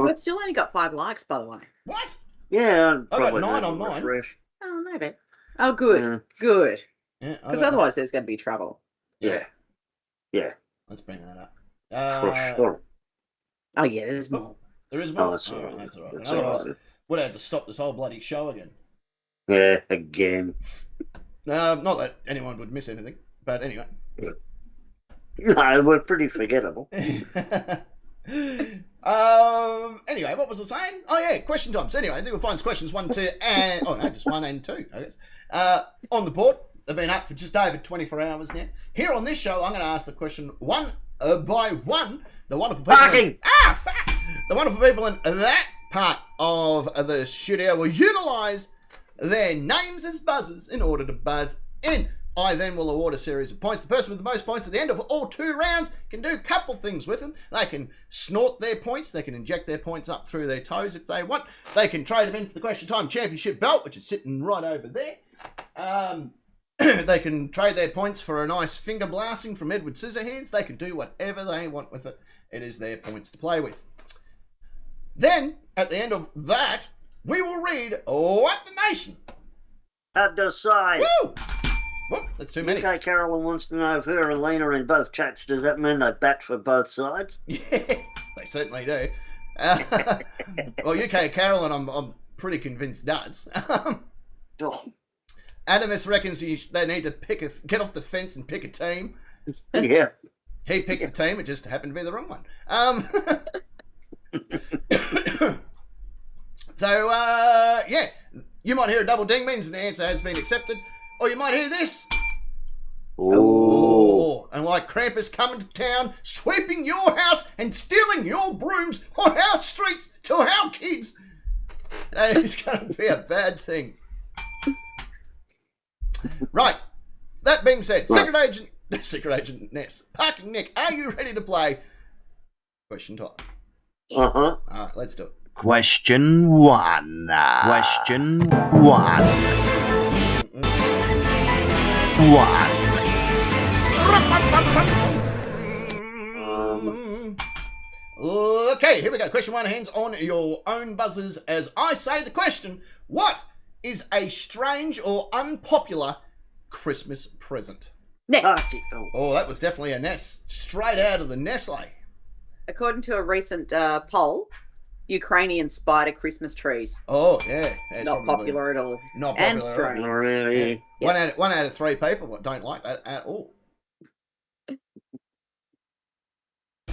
We've still only got 5 likes, by the way. What? Yeah, I got 9 on mine. Refresh. Oh, maybe. Oh, good. Good. Yeah, because otherwise there's going to be trouble. Yeah. Let's bring that up. Oh, yeah, there's more. There is more? Oh, that's all right. That's all right. That's Otherwise, all right. we'd have to stop this whole bloody show again. Yeah, again. Not that anyone would miss anything, but anyway. No, we're pretty forgettable. Anyway, what was I saying? Oh yeah, question times. Anyway, I think we'll find questions 1, 2, and just 1 and 2, I guess. On the board. They've been up for just over 24 hours now. Here on this show, I'm going to ask the question one by one. The wonderful people. The wonderful people in that part of the studio will utilise their names as buzzers in order to buzz in. I then will award a series of points. The person with the most points at the end of all 2 rounds can do a couple things with them. They can snort their points. They can inject their points up through their toes if they want. They can trade them in for the Question Time Championship belt, which is sitting right over there. They can trade their points for a nice finger blasting from Edward Scissorhands. They can do whatever they want with it. It is their points to play with. Then, at the end of that, we will read What the Nation Had to say. Woo! Whoop, that's too many. UK Carolyn wants to know if her and Lena are in both chats. Does that mean they bat for both sides? Yeah, they certainly do. Well, UK Carolyn, I'm pretty convinced does. Adamus reckons they need to get off the fence and pick a team. Yeah. He picked the team, it just happened to be the wrong one. So, yeah, you might hear a double ding means the answer has been accepted, or you might hear this. Oh. And like Krampus coming to town, sweeping your house and stealing your brooms on our streets to our kids. That is going to be a bad thing. Right. That being said, Secret Agent Ness, Parking Nick, are you ready to play? Question time. Uh-huh. All right, let's do it. Question 1. Question 1. 1. Okay, here we go. Question 1, hands on your own buzzers as I say the question. What is a strange or unpopular Christmas present? Next. Oh, that was definitely a Ness. Straight out of the Nestle. According to a recent poll, Ukrainian spider Christmas trees. Oh, yeah. Not popular at all. Not popular and strange. Not really. Yeah. One out of 3 people don't like that at all.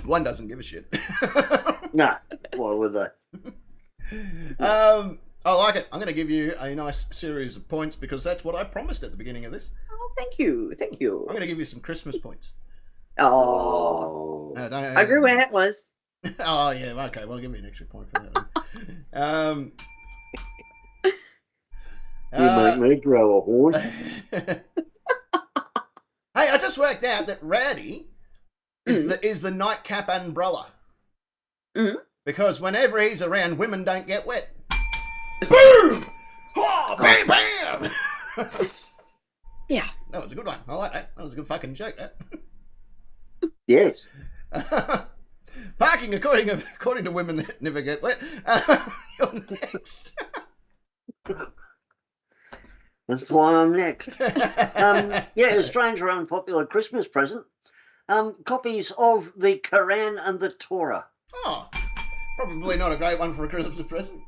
One doesn't give a shit. No, why would they? I like it. I'm going to give you a nice series of points because that's what I promised at the beginning of this. Oh, thank you. Thank you. I'm going to give you some Christmas points. Oh. I grew antlers. Oh, yeah. Okay, well, give me an extra point for that one. You make me grow a horn. Hey, I just worked out that Rowdy is the nightcap umbrella. Mm-hmm. Because whenever he's around, women don't get wet. Boom! Oh, bam, bam! Yeah. That was a good one. I like that. That was a good fucking joke, that. Yes. Parking according to women that never get wet. You're next. That's why I'm next. Yeah, a strange or unpopular Christmas present. Copies of the Quran and the Torah. Oh, probably not a great one for a Christmas present.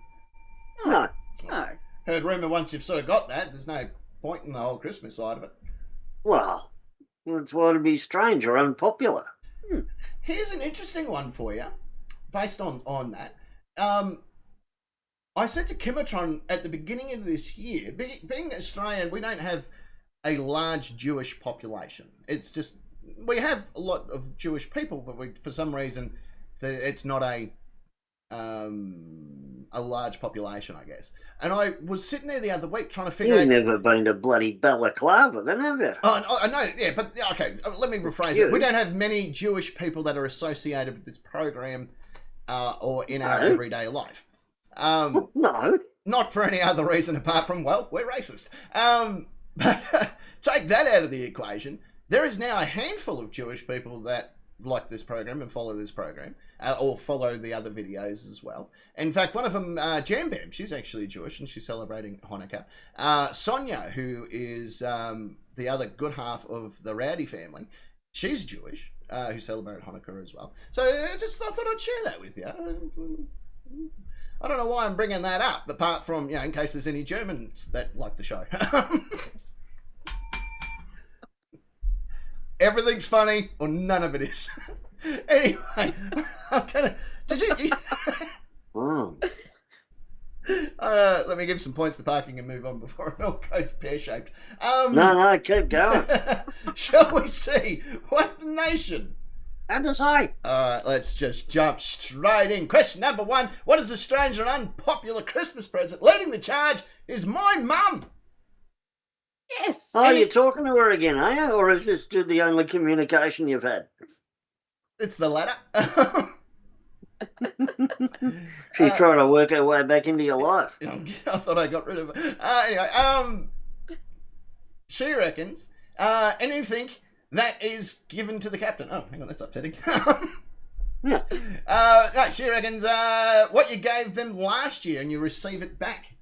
No. No. Heard rumour once you've sort of got that, there's no point in the whole Christmas side of it. Well, that's why it'd be strange or unpopular. Here's an interesting one for you, based on that. I said to Kimatron at the beginning of this year, being Australian, we don't have a large Jewish population. It's just, we have a lot of Jewish people, but for some reason, it's not a large population, I guess. And I was sitting there the other week trying to figure out... You've never been to bloody Balaclava, then, have you? Oh, I know, yeah, but okay, let me rephrase it. We don't have many Jewish people that are associated with this program or in our everyday life. No. Not for any other reason apart from, well, we're racist. But take that out of the equation. There is now a handful of Jewish people that like this program and follow this program, or follow the other videos as well. In fact, one of them, Jam Bam, she's actually Jewish and she's celebrating Hanukkah. Sonia, who is the other good half of the Rowdy family, she's Jewish, who celebrate Hanukkah as well. So I thought I'd share that with you. I don't know why I'm bringing that up, apart from, in case there's any Germans that like the show. Everything's funny, or none of it is. Anyway, I'm gonna... Did you... let me give some points to parking and move on before it all goes pear-shaped. No, keep going. Shall we see what the nation... And to say. Alright, let's just jump straight in. Question number 1. What is a strange and unpopular Christmas present? Leading the charge is my mum. Yes. Oh, you're talking to her again, are you? Or is this the only communication you've had? It's the latter. She's trying to work her way back into your life. I thought I got rid of her. Anyway, she reckons anything that is given to the captain. Oh, hang on, that's upsetting. Yeah. No, she reckons what you gave them last year and you receive it back.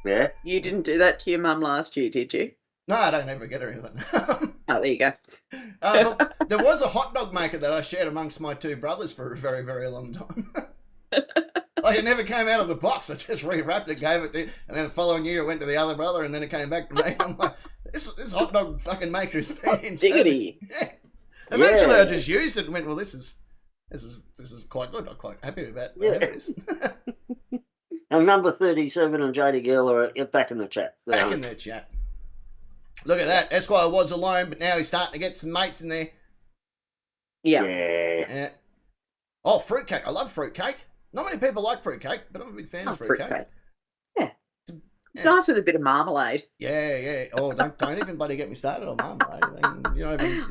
Yeah. You didn't do that to your mum last year, did you? No, I don't ever get her anything. Oh, there you go. Look, there was a hot dog maker that I shared amongst my 2 brothers for a very, very long time. Like, it never came out of the box. I just rewrapped it, gave it to, and then the following year it went to the other brother, and then it came back to me. I'm like, this hot dog fucking maker is very insane. Diggity. Yeah. Eventually, I just used it and went, well, this is quite good. I'm quite happy about this. And number 37 and JD Girl are back in the chat. Back in their chat. Look at that. Esquire was alone, but now he's starting to get some mates in there. Yeah. Yeah. Oh, fruitcake. I love fruitcake. Not many people like fruitcake, but I'm a big fan of fruitcake. Yeah. It's nice with a bit of marmalade. Yeah. Oh, don't even bloody get me started on marmalade.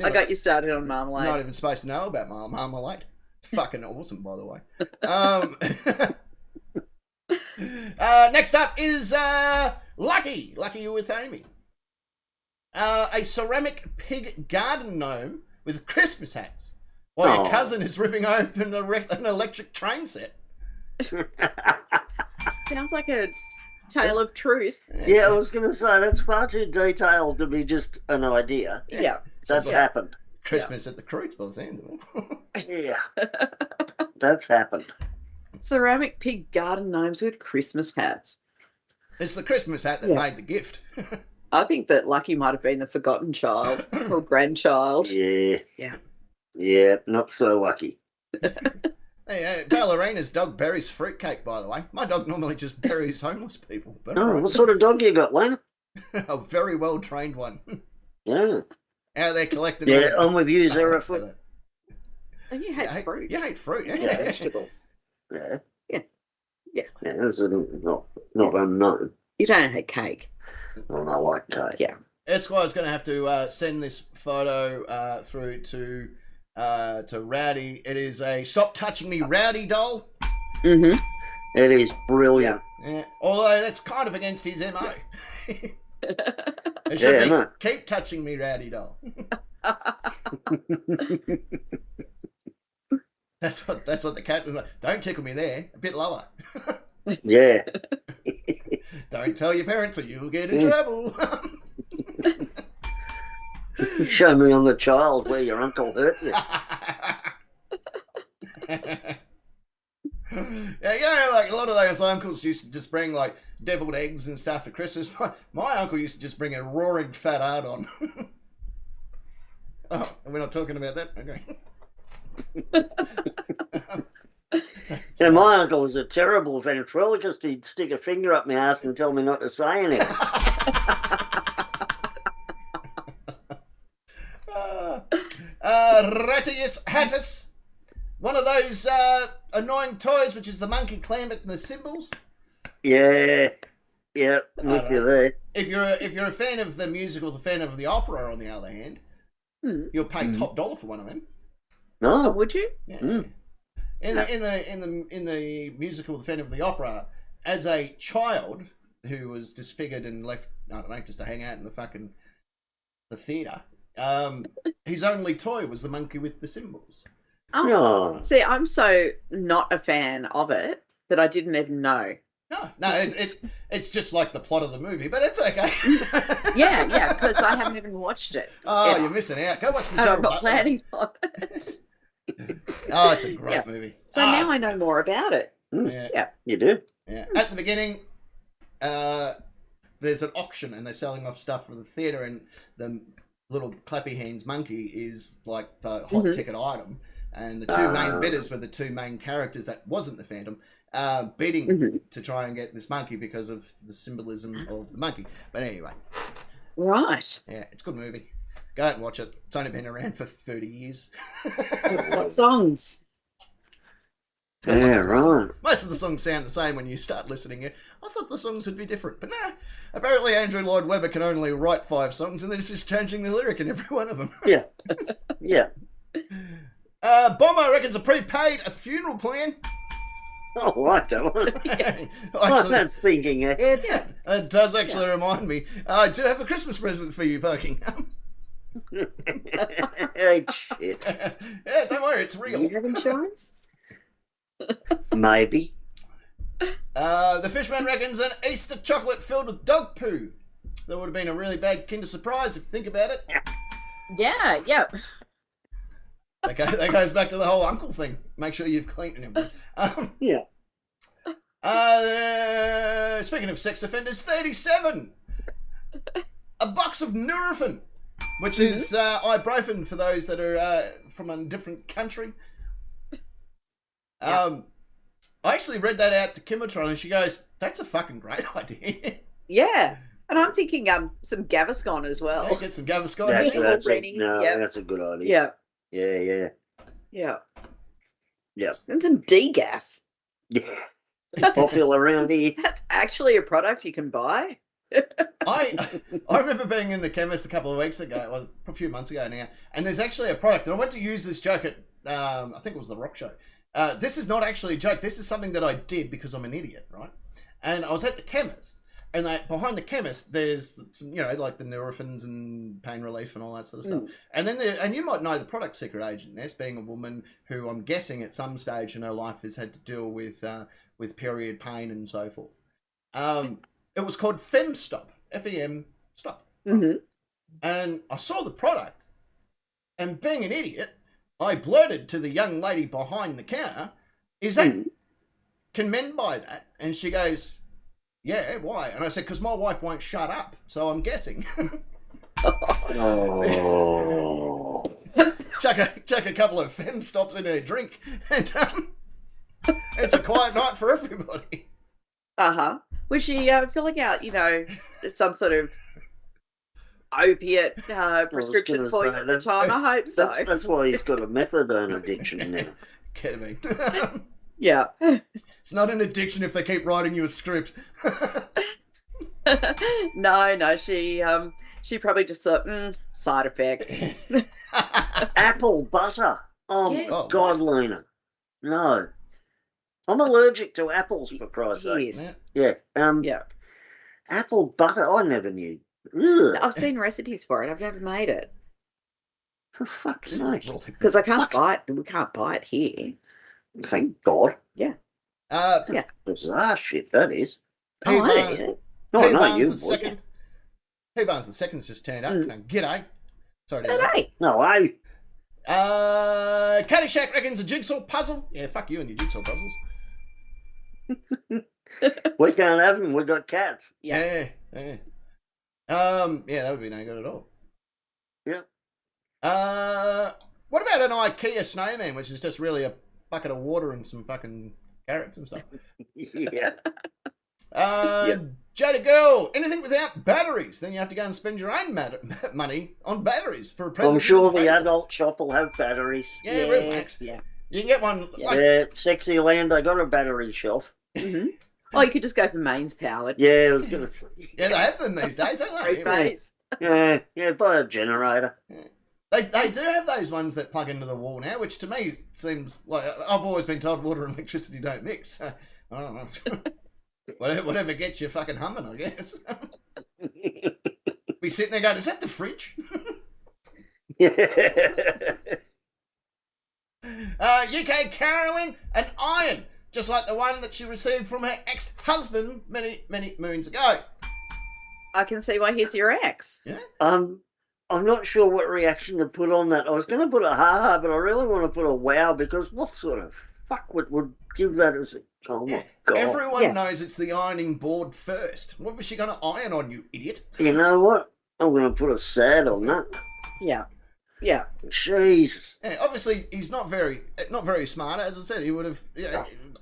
I got you started on marmalade. Not even supposed to know about marmalade. It's fucking awesome, by the way. Next up is Lucky. Lucky, you with Amy. A ceramic pig garden gnome with Christmas hats, while your cousin is ripping open an electric train set. Sounds like a tale of truth. Yeah, I was going to say, that's far too detailed to be just an idea. Yeah. That's happened. Christmas at the Croods, by the sounds of it. Yeah. That's happened. Ceramic pig garden gnomes with Christmas hats. It's the Christmas hat that made the gift. I think that Lucky might have been the forgotten child or grandchild. Yeah. Yeah. Yeah, not so lucky. Hey, Ballerina's dog buries fruitcake, by the way. My dog normally just buries homeless people. But what sort of dog you got, Lena? A very well-trained one. Yeah. Out there collecting... Yeah, I'm with you, Zerafoot. And you hate fruit. You hate fruit, yeah. Yeah, vegetables. Yeah. Yeah. Yeah, that's not unknown. You don't hate cake. Well, I like cake. Yeah. Esquire's going to have to send this photo through to Rowdy. It is a Stop Touching Me Rowdy doll. Mm-hmm. It is brilliant. Yeah. Although that's kind of against his MO. It should be Keep Touching Me Rowdy doll. That's what the cat was like. Don't tickle me there. A bit lower. Yeah. Don't tell your parents or you'll get in trouble. Show me on the child where your uncle hurt you. Yeah, like a lot of those uncles used to just bring like deviled eggs and stuff for Christmas. My uncle used to just bring a roaring fat hard on. Oh, we're not talking about that? Okay. Yeah, my uncle was a terrible ventriloquist. He'd stick a finger up my ass and tell me not to say anything. Ratius Hattus. One of those annoying toys, which is the monkey clamp and the cymbals. Yeah, I'm with you there. If you're a fan of the music or the fan of the opera, on the other hand, you'll pay top dollar for one of them. No, would you? Yeah. In the musical, the fan of the opera, as a child who was disfigured and left, I don't know, just to hang out in the theatre. His only toy was the monkey with the cymbals. Oh. See, I'm so not a fan of it that I didn't even know. No, it's just like the plot of the movie, but it's okay. Yeah, because I haven't even watched it. Oh, you're missing out. Go watch the I'm not planning on it. Oh, it's a great movie. So now I know more about it. Yeah. You do? Yeah. At the beginning, there's an auction and they're selling off stuff for the theatre, and the little clappy hands monkey is like the hot ticket item. And the two main bidders were the two main characters that wasn't the Phantom, bidding to try and get this monkey because of the symbolism of the monkey. But anyway. Right. Yeah, it's a good movie. Go out and watch it. It's only been around for 30 years. What songs? Yeah, right. Most of the songs sound the same when you start listening. I thought the songs would be different, but nah. Apparently Andrew Lloyd Webber can only write 5 songs, and this is changing the lyric in every one of them. Yeah. Yeah. Bomber reckons a prepaid funeral plan. Oh, I don't. That's thinking ahead. Yeah, it does actually remind me. I do have a Christmas present for you, Buckingham. Hey, shit. Yeah, don't worry, it's real. Do you have insurance? Maybe. The Fishman reckons an Easter chocolate filled with dog poo. That would have been a really bad Kinder Surprise if you think about it. Yeah. That goes back to the whole uncle thing. Make sure you've cleaned everything. Yeah. Speaking of sex offenders, 37. A box of Nurofen, which is ibuprofen for those that are from a different country. I actually read that out to Kimatron, and she goes, "That's a fucking great idea." Yeah. And I'm thinking some Gaviscon as well. Yeah, get some Gaviscon. That's yeah. that's a good idea. Yeah. Yeah. And some D-gas. Yeah. Popular around here. That's actually a product you can buy. I remember being in the chemist a couple of weeks ago, it was a few months ago now, and there's actually a product, and I went to use this joke at, I think it was the Rock Show. This is not actually a joke, this is something that I did because I'm an idiot, right? And I was at the chemist, and behind the chemist, there's some, like the Nurophens and pain relief and all that sort of stuff. And then and you might know the product secret agent, Ness, being a woman who I'm guessing at some stage in her life has had to deal with period pain and so forth. It was called Fem Stop, F-E-M Stop. Mm-hmm. And I saw the product, and being an idiot, I blurted to the young lady behind the counter, "Is that, can men buy that?" And she goes, "Yeah, why?" And I said, "Because my wife won't shut up, so I'm guessing." Oh. chuck a couple of Fem Stops in her drink, and it's a quiet night for everybody. Uh-huh. Was she filling out, some sort of opiate prescription for you at the time? I hope so. That's why he's got a methadone addiction now. Ketamine. Yeah. It's not an addiction if they keep writing you a script. No, she probably just thought, side effects. Apple butter. Oh, Yeah. my God, Lena. No. I'm allergic to apples, for Christ's sake. Yes. Yeah. Yeah. Apple butter, I never knew. Ugh. I've seen recipes for it. I've never made it. For fuck's sake. Because I can't buy it. We can't buy it here. Thank God. Yeah. Bizarre shit, that is. I eat it. Oh, P. no, Barnes you the would. second. P. Barnes the second's just turned up. G'day. Sorry to hear that. Hey. No, I. Caddyshack reckons a jigsaw puzzle. Yeah, fuck you and your jigsaw puzzles. We can't have them. We've got cats. Yeah. That would be no good at all. Yeah. What about an IKEA snowman, which is just really a bucket of water and some fucking carrots and stuff? Yeah. Jada Girl, anything without batteries, then you have to go and spend your own money on batteries for a present. I'm sure the adult shop will have batteries. Yeah, relax. Yeah. You can get one. Yeah, Sexy Land, they got a battery shelf. Mm-hmm. Oh, you could just go for mains powered. Yeah, I was going to say. Yeah, they have them these days, don't they? Three phase. Yeah, buy a generator. Yeah. They do have those ones that plug into the wall now, which to me seems like, I've always been told water and electricity don't mix. So, I don't know. Whatever gets you fucking humming, I guess. Be sitting there going, "Is that the fridge?" UK Carolyn, an iron, just like the one that she received from her ex-husband many, many moons ago. I can see why he's your ex. Yeah. I'm not sure what reaction to put on that. I was going to put a ha-ha, but I really want to put a wow, because what sort of fuck would give that as a... Oh, my God. Everyone knows it's the ironing board first. What was she going to iron on, you idiot? You know what? I'm going to put a sad on that. Yeah. Jesus. Yeah, obviously, he's not very smart. As I said, he would have...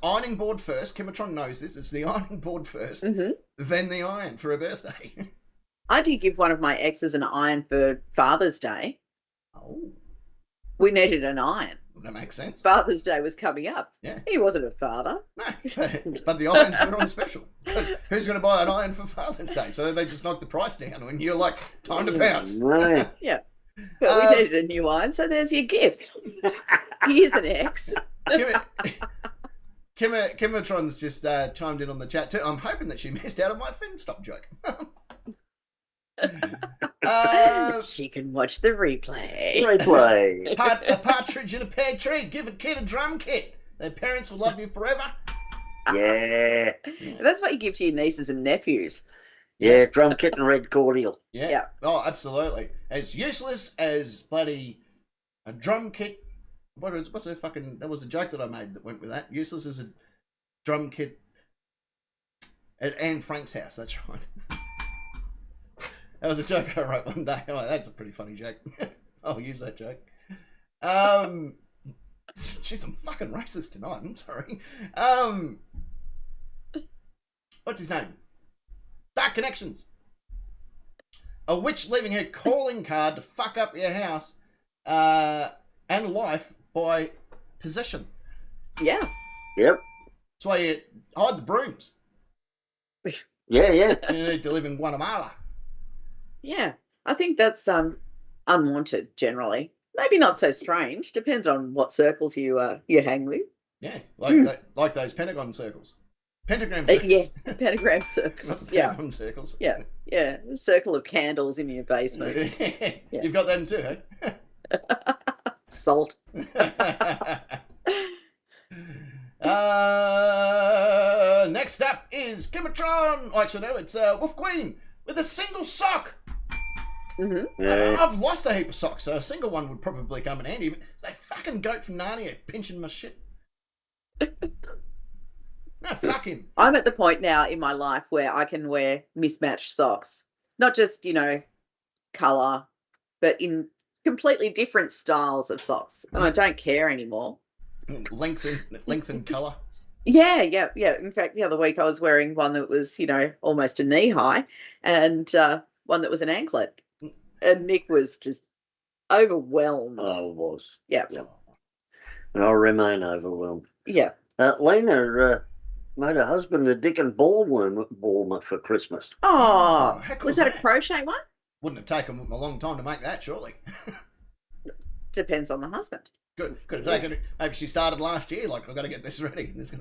ironing board first. Kimatron knows this. It's the ironing board first, then the iron for her birthday. I did give one of my exes an iron for Father's Day. Oh. We needed an iron. That makes sense. Father's Day was coming up. Yeah. He wasn't a father. No, but the irons were on special. Because who's going to buy an iron for Father's Day? So they just knocked the price down when you're like, time to pounce. Right. Yeah. But we needed a new iron, so there's your gift. Here's an ex. Kimatron's just chimed in on the chat too. I'm hoping that she missed out on my fin stop joke. She can watch the replay. A partridge in a pear tree. Give a kid a drum kit. Their parents will love you forever. Yeah. That's what you give to your nieces and nephews. Yeah, drum kit and red cordial. Yeah. Oh, absolutely. As useless as bloody a drum kit. What's a fucking... That was a joke that I made that went with that. Useless as a drum kit at Anne Frank's house. That's right. That was a joke I wrote one day. Oh, that's a pretty funny joke. I'll use that joke. Jeez, I'm fucking racist tonight. I'm sorry. What's his name? Dark Connections. A witch leaving her calling card to fuck up your house and life by possession. Yeah. Yep. That's why you hide the brooms. Yeah. You need to live in Guatemala. Yeah. I think that's unwanted generally. Maybe not so strange. Depends on what circles you hang with. Yeah, like those pentagon circles. Pentagram circles. Yeah, pentagram circles. Yeah. Pentagon circles. Yeah. A circle of candles in your basement. Yeah. You've got them too, eh? Salt. Next up is Kimatron. Actually, no, it's Wolf Queen with a single sock. Mm-hmm. Yeah. I've lost a heap of socks, so a single one would probably come in handy. But that fucking goat from Narnia pinching my shit. No, fuck him. I'm at the point now in my life where I can wear mismatched socks. Not just, colour, but in completely different styles of socks. And I don't care anymore. Length and colour. Yeah. In fact, the other week I was wearing one that was, almost a knee high and one that was an anklet. And Nick was just overwhelmed. I was. Yeah. And I'll remain overwhelmed. Yeah. Lena made her husband a dick and ball warmer for Christmas. Oh, how cool was is that a that? crochet one? Wouldn't have taken a long time to make that, surely. Depends on the husband. Could have taken. Maybe she started last year. Like, I've got to get this ready. This is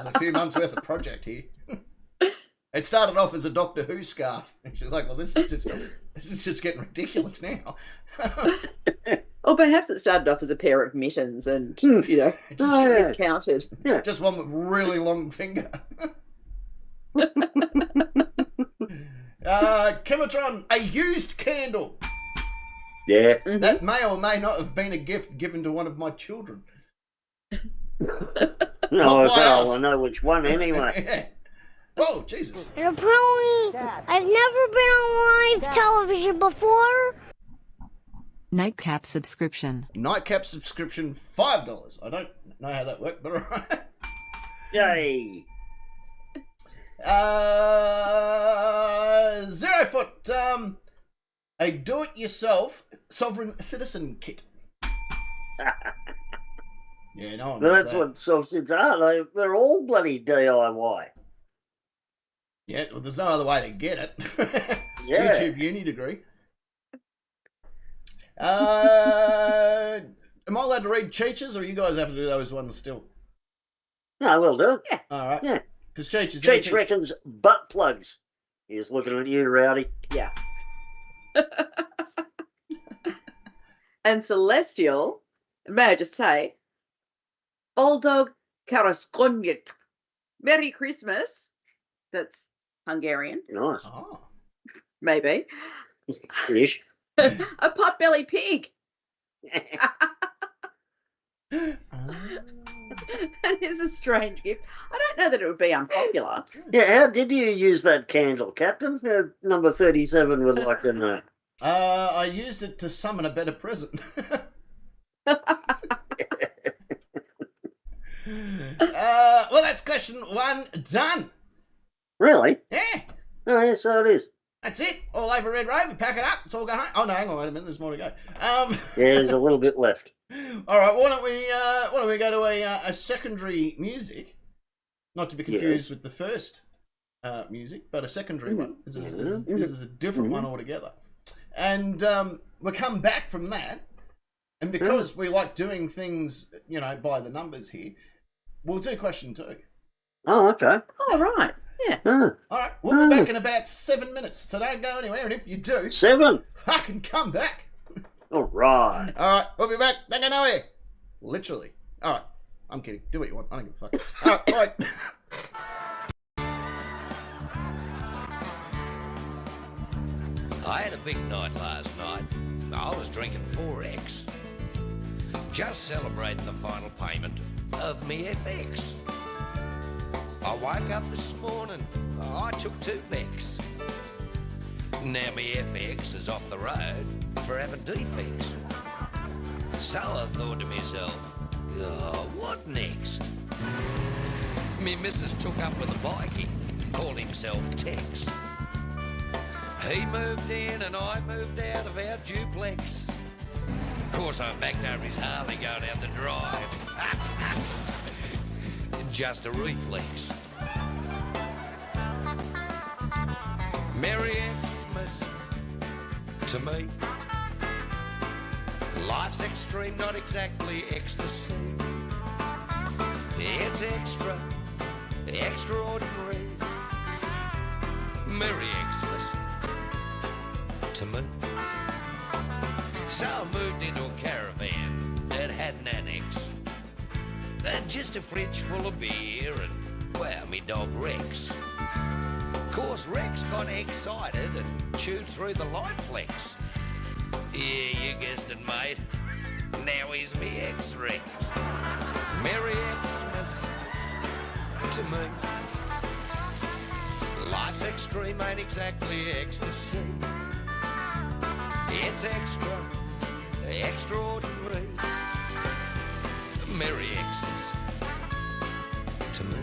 a few months worth of project here. It started off as a Doctor Who scarf, and she's like, "Well, this is just getting ridiculous now." Or perhaps it started off as a pair of mittens, and miscounted. Yeah. Just one with really long finger. Kimatron, a used candle. Yeah. Mm-hmm. That may or may not have been a gift given to one of my children. No, Not by us. I know which one anyway. Yeah. Oh, Jesus. And apparently, I've never been on live television before. Nightcap subscription. Nightcap subscription, $5. I don't know how that worked, but all right. Yay. 0 foot, a do-it-yourself sovereign citizen kit. Yeah, no one But wants that's that. what soft-sits are. They're all bloody DIY. Yeah, well, there's no other way to get it. Yeah. YouTube uni degree. Am I allowed to read Cheech's, or you guys have to do those ones still? No, we'll do it. Yeah. All right. Yeah. Because Cheech is Cheech reckons butt plugs. He's looking at you, Rowdy. Yeah. And Celestial, may I just say, Bulldog Karaskonjit. Merry Christmas. That's Hungarian, Nice. Oh. maybe. Fish. A pot-belly pig. That is a strange gift. I don't know that it would be unpopular. Yeah, how did you use that candle, Captain? Number 37 would like to know. I used it to summon a better present. Well, that's question 1 done. Really? Yeah, Oh, yeah, so it is. that's it. All over Red Rover. Pack it up. Let's all go home. Oh no, hang on, wait a minute. There's more to go. Yeah, there's a little bit left. All right. Why don't we go to a secondary music? Not to be confused with the first music, but a secondary one. This is a different one altogether. And we'll come back from that. And because we like doing things, by the numbers here, we'll do question 2. Oh, okay. Oh, right. Yeah. Oh. All right. We'll be back in about 7 minutes. So don't go anywhere. And if you do, 7. fucking come back. All right. All right. We'll be back. Don't go nowhere. Literally. All right. I'm kidding. Do what you want. I don't give a fuck. All right. Bye. I had a big night last night. I was drinking 4X. Just celebrating the final payment of me FX. I woke up this morning, I took 2 Bex. Now me FX is off the road for having defects. So I thought to myself, oh, what next? Me missus took up with a bikie, called himself Tex. He moved in and I moved out of our duplex. Of course, I backed over his Harley going down the drive. Just a reflex. Merry Xmas to me. Life's extreme, not exactly ecstasy. It's extra, extraordinary. Merry Xmas to me. So I moved into a caravan that had an annex. Just a fridge full of beer and, well, me dog Rex. Of course, Rex got excited and chewed through the light flex. Yeah, you guessed it, mate. Now he's me ex-Rex. Merry Xmas to me. Life's extreme ain't exactly ecstasy. It's extra, extraordinary. Merry Xmas to me.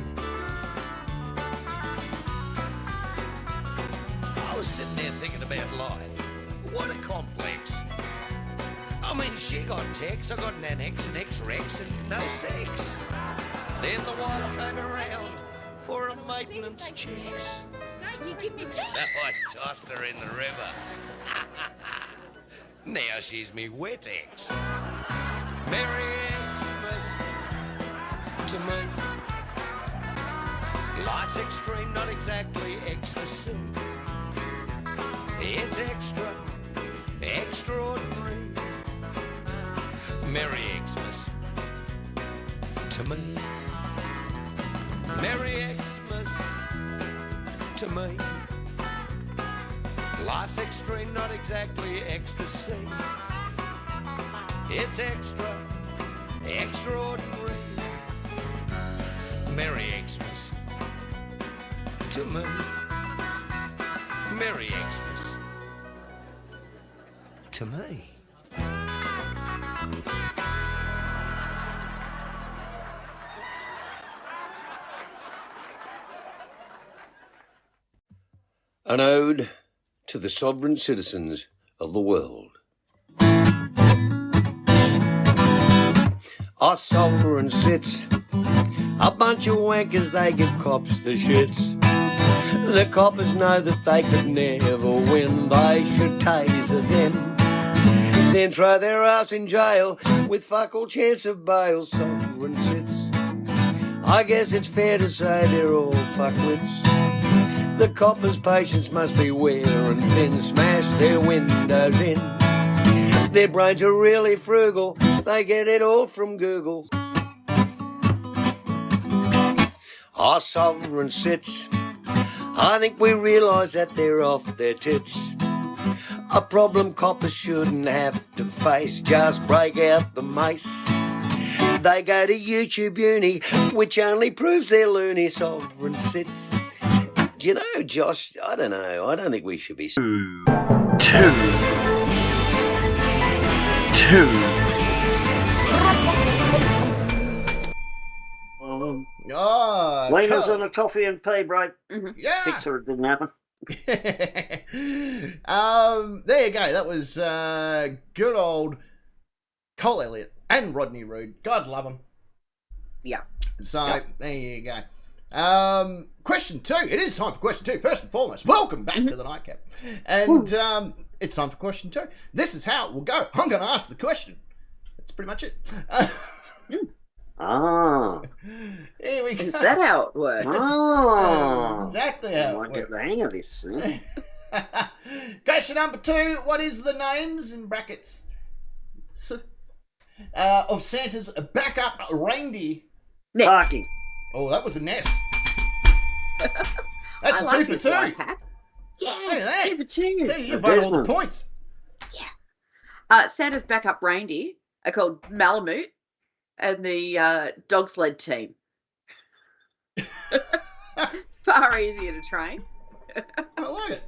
I was sitting there thinking about life. What a complex. I mean, she got Tex, I got an annex, an ex-Rex, and no sex. Then the wife came around for a maintenance checks. So I tossed her in the river. Now she's me wet ex. Merry Xmas to me. Life's extreme, not exactly ecstasy. It's extra, extraordinary. Merry Xmas to me. Merry Xmas to me. Life's extreme, not exactly ecstasy. It's extra, extraordinary. Merry Xmas to me. Merry Xmas to me. An ode to the sovereign citizens of the world. Our sovereign sits, a bunch of wankers, they give cops the shits. The coppers know that they could never win, they should taser them, then throw their ass in jail with fuck all chance of bail. Sovereign sits, I guess it's fair to say they're all fuckwits. The coppers' patience must be wearing thin, smash their windows in. Their brains are really frugal, they get it all from Google. Our sovereign sits, I think we realise that they're off their tits. A problem coppers shouldn't have to face, just break out the mace. They go to YouTube uni, which only proves they're loony. Sovereign sits. Do you know, Josh, I don't know, I don't think we should be... Two. Oh, Lena's on a coffee and pee break. Mm-hmm. yeah. Picture it didn't happen. There you go. That was good old Cole Elliott and Rodney Roode. God love them. Yeah. So there you go. Question 2. It is time for question 2. First and foremost, welcome back to the Nightcap. And it's time for question 2. This is how it will go. I'm going to ask the question. That's pretty much it. Here we go. Is that how it works? That's exactly how I it might works. get the hang of this soon. Question number 2. What is the names in brackets of Santa's backup reindeer? Next. Parking. Oh, that was a nest. That's I a like 2 for this 2. life hack. Yes, 2 for 2. You've won all the points. Santa's backup reindeer are called Malamute and the dog sled team. Far easier to train. I like it.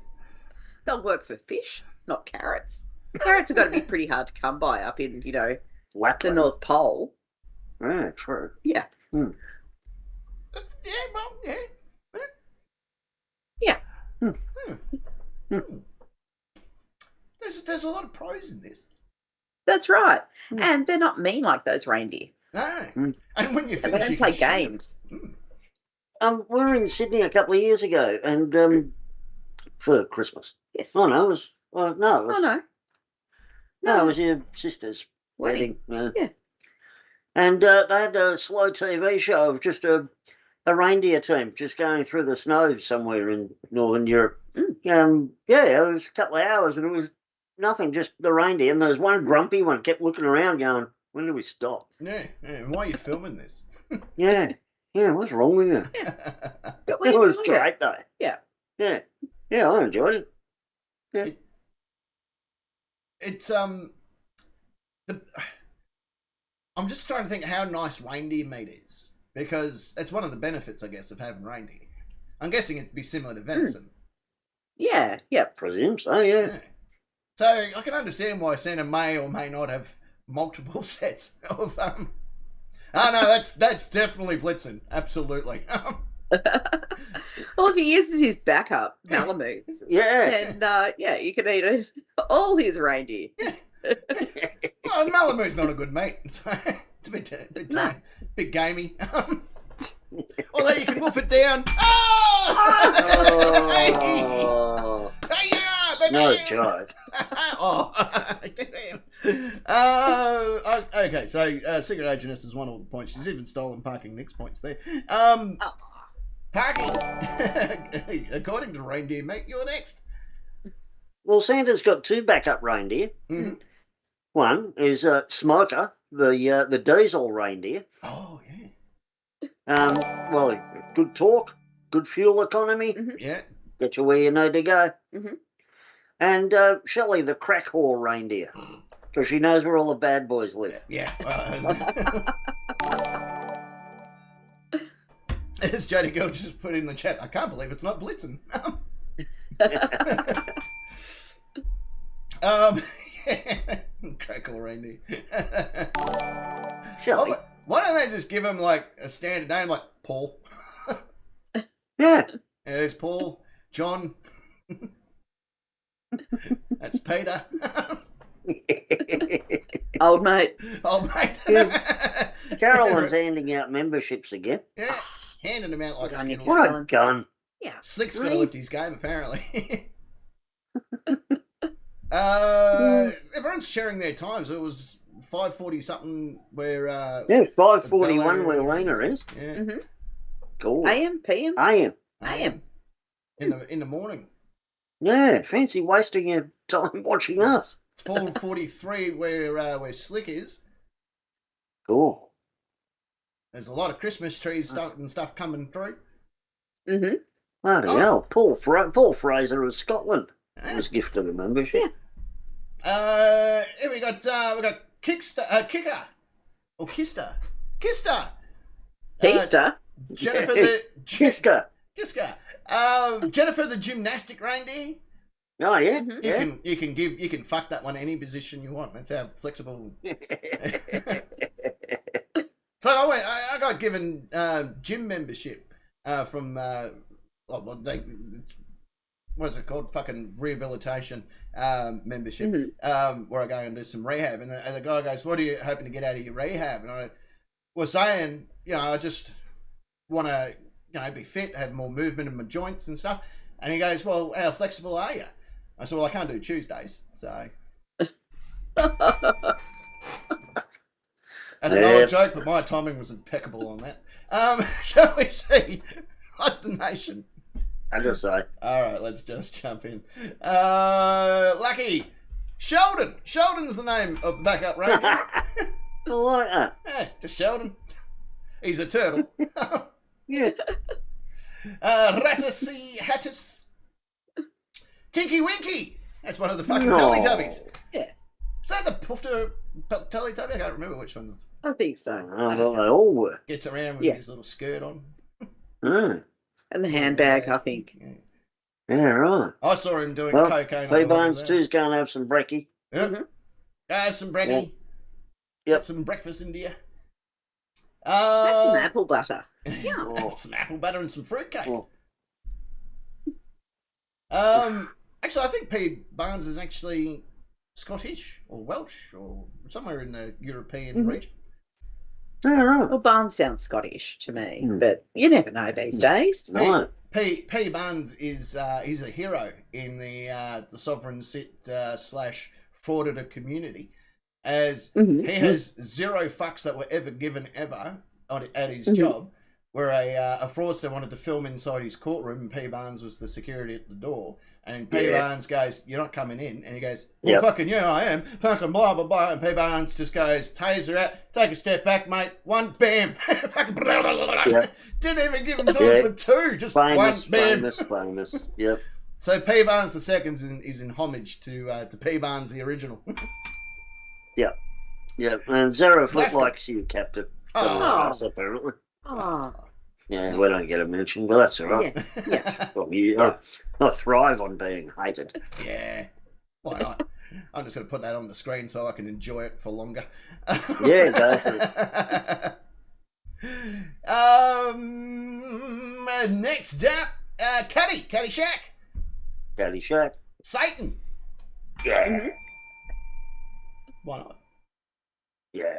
They'll work for fish, not carrots. Carrots have got to be pretty hard to come by up in, the Lapland. North Pole. Yeah, true. Yeah. That's, yeah, well, yeah. Yeah. there's a lot of pros in this. That's right. And they're not mean like those reindeer. No. And when you They finish, don't play games. We were in Sydney a couple of years ago, and for Christmas. Yes. Oh no, it was No, it was your sister's wedding. Yeah. And they had a slow TV show of just a reindeer team just going through the snow somewhere in Northern Europe. It was a couple of hours, and it was nothing, just the reindeer. And there was one grumpy one kept looking around, going, "When do we stop?" Yeah. Why are you filming this? Yeah. What's wrong with you? Yeah. But we It was enjoyed great though. Yeah. Yeah, I enjoyed it. Yeah. It's I'm just trying to think how nice reindeer meat is, because that's one of the benefits, I guess, of having reindeer. I'm guessing it'd be similar to venison. Yeah. Yep. Presume so. Yeah. So I can understand why Santa may or may not have multiple sets of Oh no, that's definitely Blitzen. Absolutely. Well, if he uses his backup, Malamutes, then you can eat all his reindeer. Well, Malamute's not a good mate. So it's a bit gamey. Although you can wolf it down. Oh, no joke. Okay, so Secret Agentess has won all the points. She's even stolen Parking Nick's points there. Parking. According to Reindeer Mate, you're next. Well, Santa's got two backup reindeer. Mm-hmm. One is Smoker, the diesel reindeer. Oh, yeah. Well, good talk, good fuel economy. Mm-hmm. Yeah. Get you where you need to go. Mm-hmm. And Shelley, the crack whore reindeer, because she knows where all the bad boys live. Yeah. As Jody Girl just put in the chat, I can't believe it's not Blitzen. Crackle reindeer. Shelley. Why don't they just give him like a standard name like Paul? Yeah. There's Paul, John. That's Peter. Old mate. Old mate. Carolyn's handing out memberships again. Yeah. Handing them out like Skittles. What a gun. Yeah. Slick's got to lift his game, apparently. Everyone's sharing their times. It was 5:40 something where... 5:41 where Lena is. Yeah. Mm-hmm. Cool. AM, PM? AM. In the morning. Yeah, fancy wasting your time watching us. It's 4:43 where Slick is. Cool. There's a lot of Christmas trees and stuff coming through. Mm-hmm. Bloody hell. Paul Fraser of Scotland was gifted a membership. Yeah. Here we got Kicker or Kister. Kister. Jennifer the Kiska. Jennifer the gymnastic reindeer. Oh yeah. You can fuck that one any position you want. That's how flexible. So I got given gym membership from what's it called? Fucking rehabilitation membership. Mm-hmm. Where I go and do some rehab, and the guy goes, "What are you hoping to get out of your rehab?" And I was saying, I just want to, be fit, have more movement in my joints and stuff. And he goes, "Well, how flexible are you?" I said, "Well, I can't do Tuesdays, so." That's an old joke, but my timing was impeccable on that. Shall we see what the nation? I just say. All right, let's just jump in. Lucky Sheldon. Sheldon's the name of the backup reindeer. I like that. Yeah, just Sheldon. He's a turtle. Yeah. Rattasy Hattis. Tinky Winky. That's one of the fucking Teletubbies. Yeah. Is that the Poofter Teletubby? I can't remember which one. I think so. Well, they all were. Gets around with his little skirt on. Mm. And the handbag, I think. Yeah, right. I saw him doing cocaine. P-Bones too's going to have some brekkie. Yeah. Go have some brekkie. Yep. Get some breakfast into you. Have some apple butter. Yeah. Some apple butter and some fruitcake. Oh. Actually, I think P. Barnes is actually Scottish or Welsh or somewhere in the European region. Oh, right. Well, Barnes sounds Scottish to me, but you never know these days. No. P. Barnes is he's a hero in the sovereign sit / frauditor community, as he has zero fucks that were ever given ever at his job. Where a fraudster wanted to film inside his courtroom, and P. Barnes was the security at the door. And P. Barnes goes, "You're not coming in." And he goes, "Well, fucking yeah, I am. Fucking blah, blah, blah." And P. Barnes just goes, "Taser out, take a step back, mate. One, bam." Fucking blah, blah, blah, blah. Didn't even give him time for two. Just famous, one, bam. Famous. Yep. So P. Barnes the second is in homage to P. Barnes the original. Yep. And Zero Foot likes you, Captain. Apparently. Oh. Yeah, we don't get a mention, but that's all right. Yeah. Well, I thrive on being hated. Yeah. Why not? I'm just going to put that on the screen so I can enjoy it for longer. Yeah, go for it. Next up, Caddyshack. Caddyshack. Satan. Yeah. Why not? Yeah.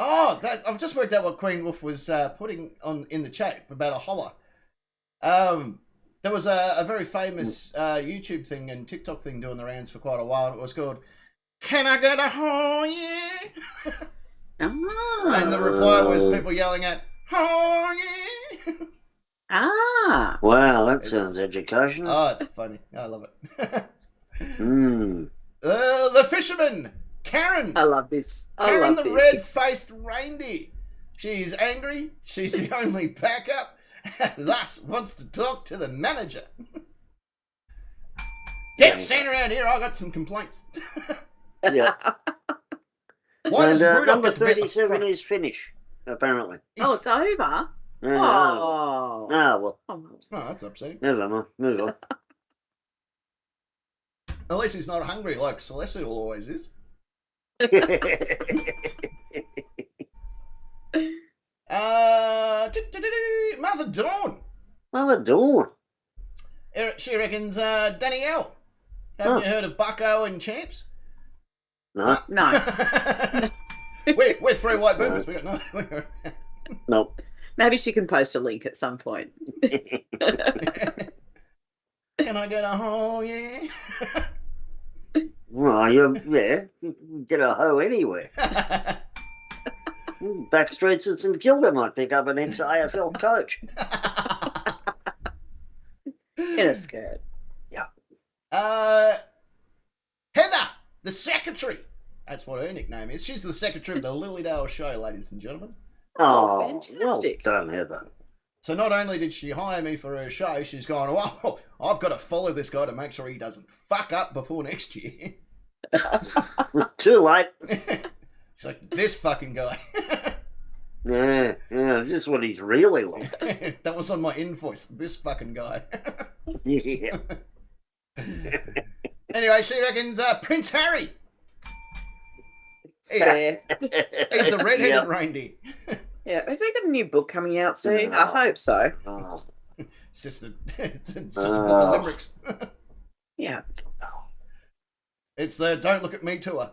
Oh, I've just worked out what Queen Wolf was putting on in the chat about a holler. There was a very famous YouTube thing and TikTok thing doing the rounds for quite a while, and it was called "Can I get a ho yeah?" And the reply was people yelling at "ho yeah." Wow, that sounds educational. Oh, it's funny. I love it. The The fisherman. Karen. I love this. Karen the red-faced reindeer. She's angry. She's the only backup. And thus wants to talk to the manager. Get sent around here. I got some complaints. Yeah. Why does Rudolph number get to be at the 37 front? is finish, apparently. It's over. Well. Oh, that's upsetting. Never mind. Move on. At least he's not hungry like Celestial always is. Mother Dawn. Mother Dawn. She reckons Danielle. Haven't you heard of Bucko and Champs? No. No. We're three white boomers. We got no. Nope. Maybe she can post a link at some point. Can I get a ho, yeah? Well, you can get a hoe anywhere. Backstreets at St Kilda might pick up an ex-AFL coach. In a skirt. Yeah. Heather, the secretary. That's what her nickname is. She's the secretary of the Lilydale show, ladies and gentlemen. Oh, fantastic. Well done, Heather. So not only did she hire me for her show, she's gone, oh, I've got to follow this guy to make sure he doesn't fuck up before next year. Too late. She's like, this fucking guy. Yeah, this is what he's really like. That was on my invoice, this fucking guy. Yeah. Anyway, she reckons Prince Harry. Fair. He's the red-headed reindeer. Yeah, has he got a new book coming out soon? I hope so. Oh. It's just a book of limericks. Yeah. It's the Don't Look at Me tour.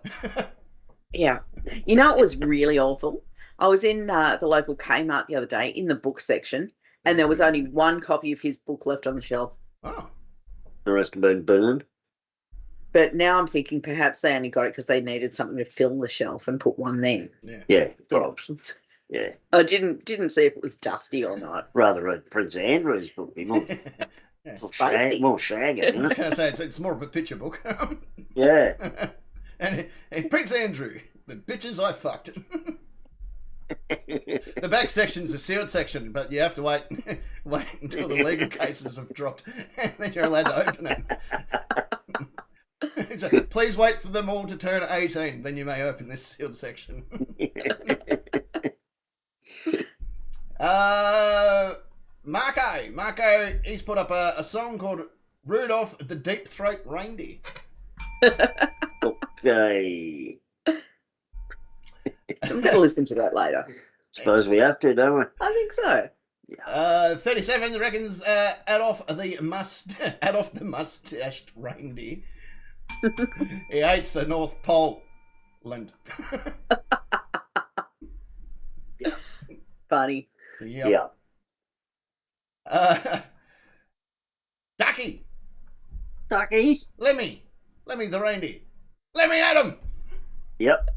Yeah. You know, it was really awful. I was in the local Kmart the other day in the book section, and there was only one copy of his book left on the shelf. Oh. The rest have been burned. But now I'm thinking perhaps they only got it because they needed something to fill the shelf and put one there. Yeah. Yeah. I didn't see if it was dusty or not. Rather read Prince Andrew's book. More shagging. I was going to say, it's more of a picture book. Yeah. And Prince Andrew, the bitches I fucked. The back section's a sealed section, but you have to wait until the legal cases have dropped, and then you're allowed to open it. So, please wait for them all to turn 18, then you may open this sealed section. Marco, he's put up a song called Rudolph the Deep Throat Reindeer. Okay. I'm going to listen to that later. Suppose we have to, don't we? I think so. 37 reckons Adolf the mustached reindeer. He hates the North Pole. Land. Funny. Yep. Ducky. Lemmy the reindeer. Let me at him. Yep.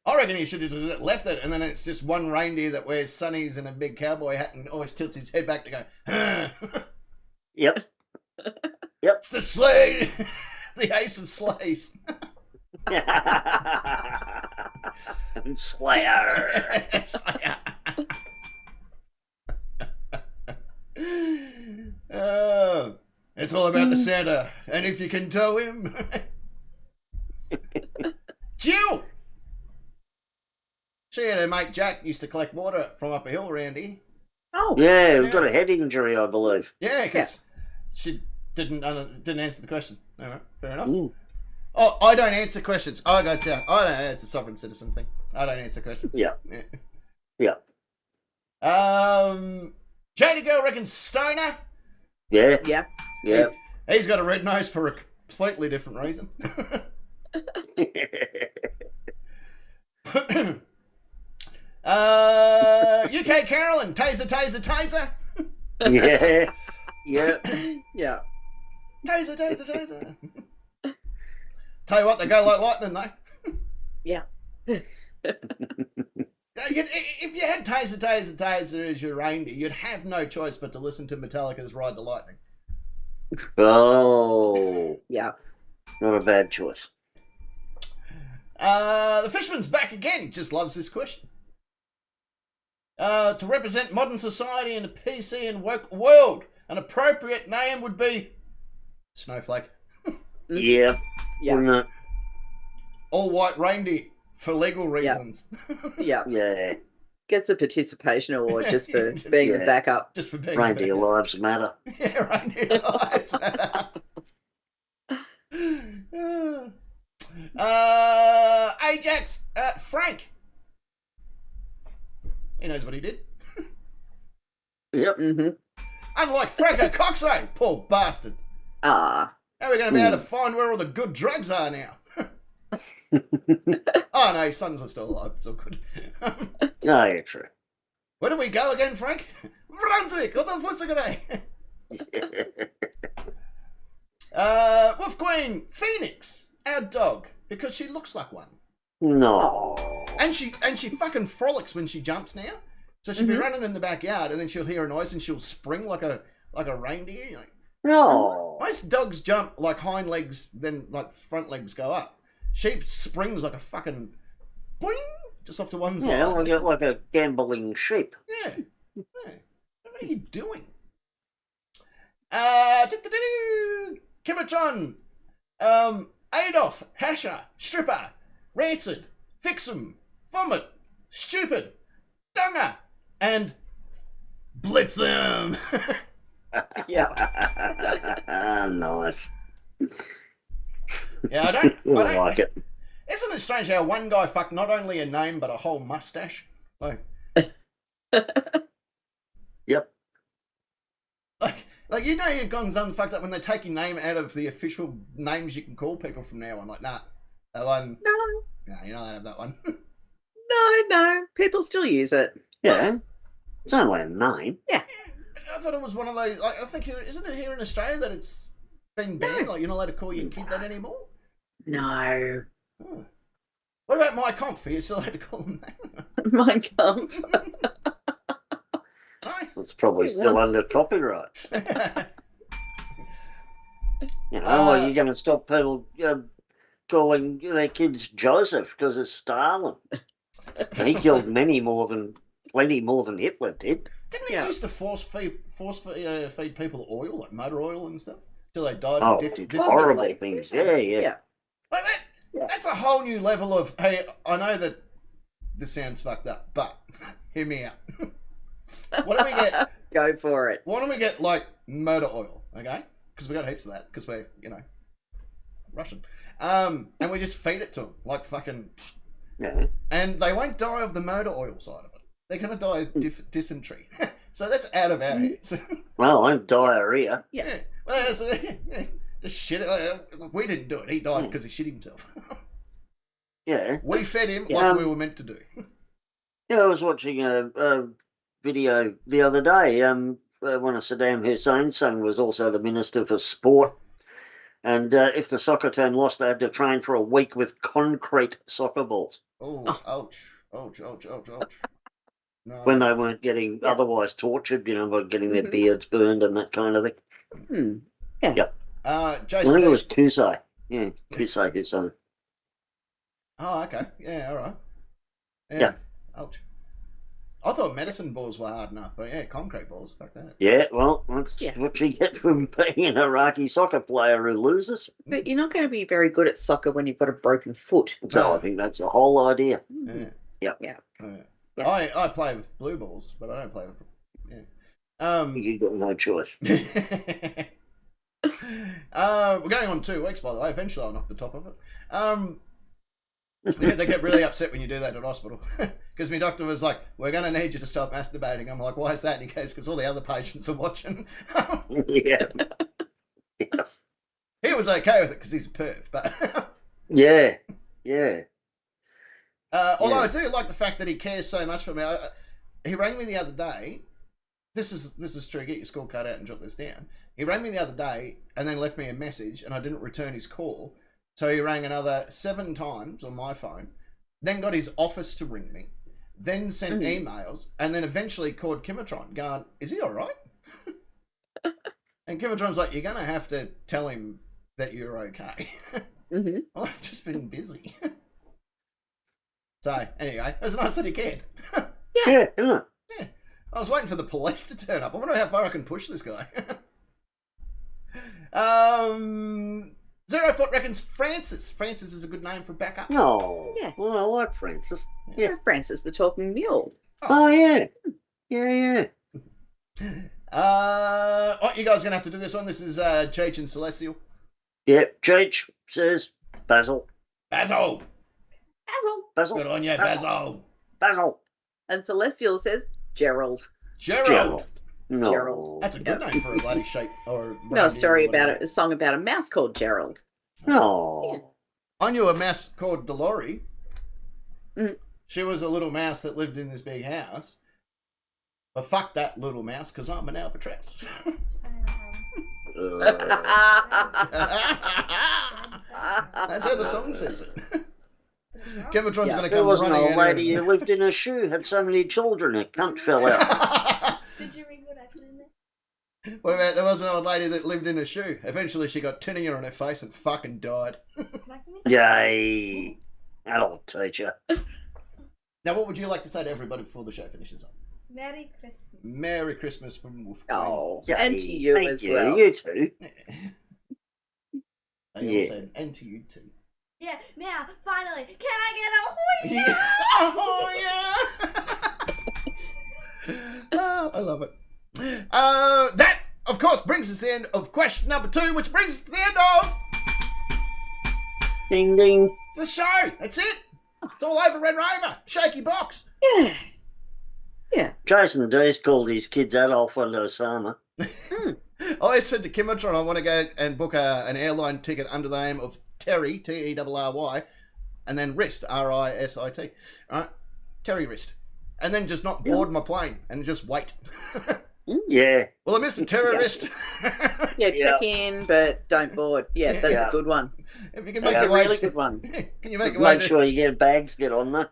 I reckon he should have just left it, and then it's just one reindeer that wears sunnies and a big cowboy hat and always tilts his head back to go, Yep. It's the sleigh, the ace of sleighs. Slayer. Slayer. It's all about the Santa, and if you can tow him. Jill! She and her mate Jack used to collect water from up a hill around here. Oh. Yeah, we've got a head injury, I believe. Yeah, because she didn't answer the question. All right, fair enough. Ooh. Oh, I don't answer questions. I don't. It's a sovereign citizen thing. I don't answer questions. Yeah. Jada Girl reckons Stoner. Yeah. He's got a red nose for a completely different reason. UK Carolyn, taser. Yeah. Taser. Tell you what, they go like lightning, though. Yeah. If you had taser as your reindeer, you'd have no choice but to listen to Metallica's Ride the Lightning. Oh. Yeah. Not a bad choice. The Fisherman's back again. Just loves this question. To represent modern society in a PC and woke world, an appropriate name would be Snowflake. Yeah. Yeah. All white reindeer for legal reasons. Yeah. Gets a participation award just for being the backup. Just for being Reindeer lives matter. Yeah, reindeer lives matter. Ajax, Frank. He knows what he did. Yep. Mm-hmm. Unlike Franco Coxey, poor bastard. How are we going to be able to find where all the good drugs are now? Oh no, his sons are still alive. It's all good. No, you're true. Where do we go again, Frank? Brunswick. What the fuck's it gonna? Wolf Queen Phoenix, our dog, because she looks like one. No. And she fucking frolics when she jumps now. So she'll be running in the backyard, and then she'll hear a noise, and she'll spring like a reindeer. You're like, No. most dogs jump like hind legs, then like front legs go up. She springs like a fucking boing, just off to one side. Yeah, like a gambling sheep. Yeah. What are you doing? Kimatron, Adolf, Hasher, Stripper, Rancid, Fix'em, Vomit, Stupid, Dunger, and Blitz'em. Yeah. Nice. Yeah, I don't like it. Isn't it strange how one guy fucked not only a name but a whole mustache? Like, Yep. Like you know you've gone done fucked up when they take your name out of the official names you can call people from now on. Like, nah, that one. No, you're not allowed to have that one. no. People still use it. Yeah. It's only a name. Yeah. I thought it was one of those. Like, I think isn't it here in Australia that it's been banned? Like you're not allowed to call your kid that anymore. No. Oh. What about my comp? Are you still allowed to call them that? My comp. It's probably still under copyright. You know, like you're going to stop people calling their kids Joseph because it's Stalin. He killed plenty more than Hitler did. Didn't he used to force feed people oil, like motor oil and stuff, till they died? Oh, of horrible things. Yeah. Like that. Yeah. That's a whole new level of, hey, I know that this sounds fucked up, but hear me out. What do we get? Go for it. Why don't we get, like, motor oil, okay? Because we got heaps of that, because we're, Russian. And we just feed it to them, like fucking... Yeah. And they won't die of the motor oil side of it. They're going to die of dysentery. So that's out of our hands. Well, and diarrhea. Yeah. Well, Just shit it. We didn't do it. He died because he shit himself. Yeah. We fed him like we were meant to do. Yeah, I was watching a video the other day. One of Saddam Hussein's son was also the Minister for Sport. And if the soccer team lost, they had to train for a week with concrete soccer balls. Oh, ouch. Ouch, ouch, ouch, ouch. No. When they weren't getting otherwise tortured, by getting their beards burned and that kind of thing. Yeah. Yep. Jason, I think it was Kusai. Yeah, Kusai Hussein. Oh, okay. Yeah, all right. Yeah. Ouch. I thought medicine balls were hard enough, but yeah, concrete balls, fuck that. Yeah, well, that's what you get from being an Iraqi soccer player who loses. But you're not going to be very good at soccer when you've got a broken foot. So I think that's the whole idea. Yeah. Yeah. I play with blue balls, but I don't play with. You got no choice. We're going on 2 weeks, by the way. Eventually, I'll knock the top of it. They get really upset when you do that at hospital because my doctor was like, "We're going to need you to stop masturbating." I'm like, "Why is that?" And he goes, "Because all the other patients are watching." Yeah. He was okay with it because he's a perv, but yeah. Although I do like the fact that he cares so much for me. He rang me the other day. This is true. Get your scorecard out and jot this down. He rang me the other day and then left me a message, and I didn't return his call. So he rang another 7 times on my phone, then got his office to ring me, then sent emails, and then eventually called Kimatron, going, "Is he all right?" And Kimatron's like, "You're going to have to tell him that you're okay." Well, I've just been busy. So, anyway, it was nice that he cared. Yeah, isn't it? Yeah. I was waiting for the police to turn up. I wonder how far I can push this guy. Zero Foot reckons Francis. Francis is a good name for backup. Oh, Yeah. Well, I like Francis. Yeah. Francis the Talking Mule. Oh, yeah. Yeah. What you guys are going to have to do this one. This is Cheech and Celestial. Yep. Cheech says Basil. Basil. Basil. Good on you, Basil. Basil. And Celestial says Gerald. Gerald. No. Gerald. That's a good name for a bloody shape. Or No, a story about it. A song about a mouse called Gerald. No. I knew a mouse called Delory. She was a little mouse that lived in this big house. But fuck that little mouse, because I'm an albatross. That's how the song says it. Kimatron's going to come There wasn't running an old lady who lived in a shoe, had so many children, her cunt fell out. Did you read what I put in there? What about there was an old lady that lived in a shoe? Eventually she got tinea on her face and fucking died. Yay. Adult teacher. Now what would you like to say to everybody before the show finishes up? Merry Christmas. Merry Christmas from Wolf. Oh, Yay. and to you Thank as you. well. You too. They all said, and to you too. Yeah, now, finally, can I get a Yeah. Oh, yeah. Oh, I love it. That, of course, brings us to the end of question number 2, which brings us to the end of Ding ding. the show. That's it. It's all over Red Rover. Shaky box. Yeah. Jason D's called his kids Adolf and Osama. I always said to Kimatron, I want to go and book an airline ticket under the name of Terry, Terry, and then Wrist, Rist. All right, Terry Wrist, and then just not board my plane and just wait. Yeah. Well, I missed a terrorist. Yeah, check in, but don't board. Yeah, that's a good one. If you can make Yeah, your way, Really good one. can you make your way? Make sure you get bags, get on there.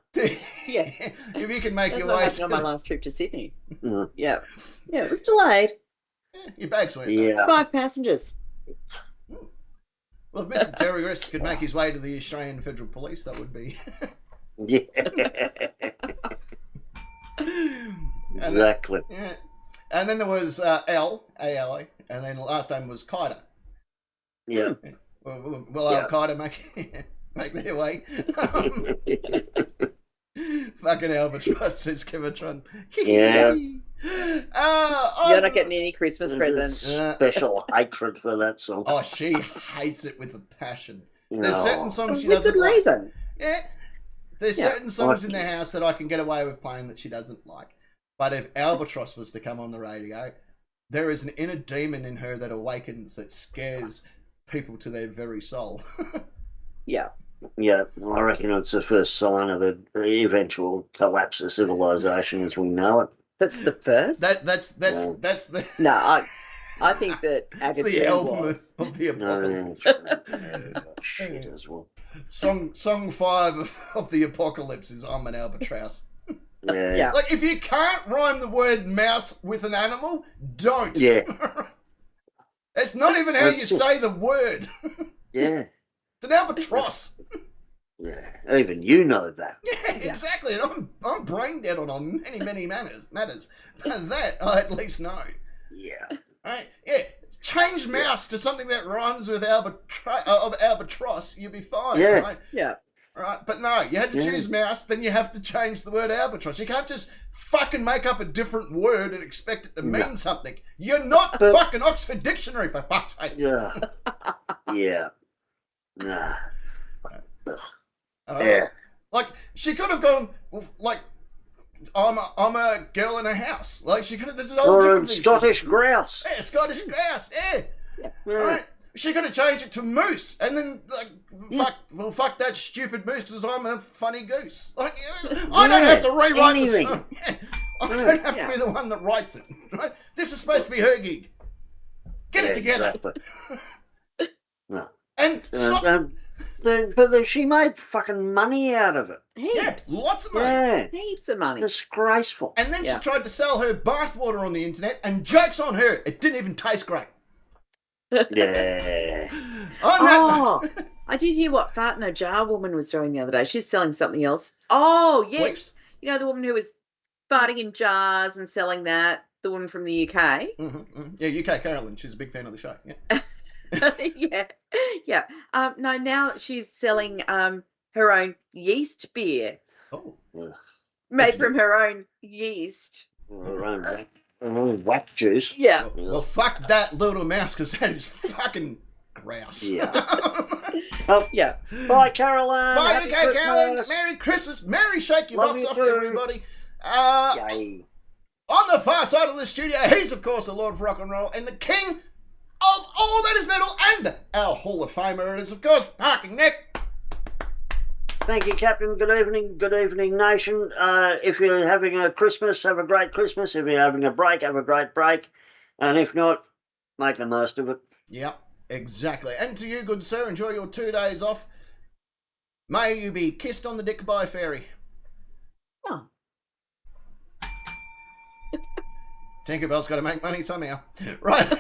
Yeah. If you can make That's your what way, happened on my last trip to Sydney. Mm. Yeah. Yeah, it was delayed. your bags went. Yeah. 5 passengers. Well, if Mr. Terry Wrist could make his way to the Australian Federal Police, that would be. Yeah. Exactly. Yeah. And then there was Al, and then the last name was Kaida. Yeah. Will Al Qaeda make their way? Fucking albatross, says Kimatron. Yeah. You're not getting any Christmas presents. Special hatred for that song. Oh, she hates it with a passion. There's No. certain songs she With doesn't good like. reason. Yeah. There's Yeah. certain songs in the house that I can get away with playing that she doesn't like. But if Albatross was to come on the radio, there is an inner demon in her that awakens, that scares people to their very soul. Yeah. Yeah, I reckon it's the first sign of the eventual collapse of civilization as we know it. That's the first? That's the... No, I think that It's the Agadir album was. of the apocalypse. Shit as well. Song 5 of the apocalypse is I'm an albatross. Yeah. Like, if you can't rhyme the word mouse with an animal, don't. Yeah. It's not even how you say the word. Yeah. It's an albatross. Yeah. Even you know that. Yeah, exactly. And I'm brain dead on many matters. But that I at least know. Yeah. Right? Yeah. Change mouse to something that rhymes with albatross, you'll be fine. Yeah. Right? Yeah. Right, but no, you had to choose mouse, then you have to change the word albatross. You can't just fucking make up a different word and expect it to mean something. You're not fucking Oxford Dictionary, for fuck's sake. Yeah. Yeah. Nah. Yeah. Like, she could have gone, like, I'm a girl in a house. Like, she could have, this is all different things. Scottish grouse. Yeah, Scottish grouse, yeah. Right? She could have changed it to moose, and then, like, fuck that stupid moose, because I'm a funny goose. Like, I don't have to rewrite the song. Yeah. I don't have to be the one that writes it. Right? This is supposed to be her gig. Get it together. Exactly. No. And she made fucking money out of it. Heaps. Yeah, lots of money. Yeah. Heaps of money. It's disgraceful. And then she tried to sell her bathwater on the internet, and joke's on her, it didn't even taste great. Yeah. I did hear what Fart in a Jar woman was doing the other day. She's selling something else. Oh, yes. Leaves. You know, the woman who was farting in jars and selling that, the woman from the UK. Yeah, UK Carolyn. She's a big fan of the show. Yeah. Yeah. No, now she's selling her own yeast beer. Oh. Made from her own yeast. Her own whack juice. Yeah. Well, fuck that little mouse, because that is fucking grouse. Yeah. Yeah. Bye, Caroline. Bye, Happy UK Carolyn. Christmas. Merry Christmas. Merry shake your Love box you off, too. everybody. Yay. On the far side of the studio, he's, of course, the Lord of Rock and Roll and the King of all that is metal, and our Hall of Famer. It is, of course, Parking Nick. Thank you, Captain. Good evening, nation. If you're having a Christmas, have a great Christmas. If you're having a break, have a great break. And if not, make the most of it. Yep, exactly. And to you, good sir, enjoy your 2 days off. May you be kissed on the dick by a fairy. Oh. Tinkerbell's got to make money somehow. Right.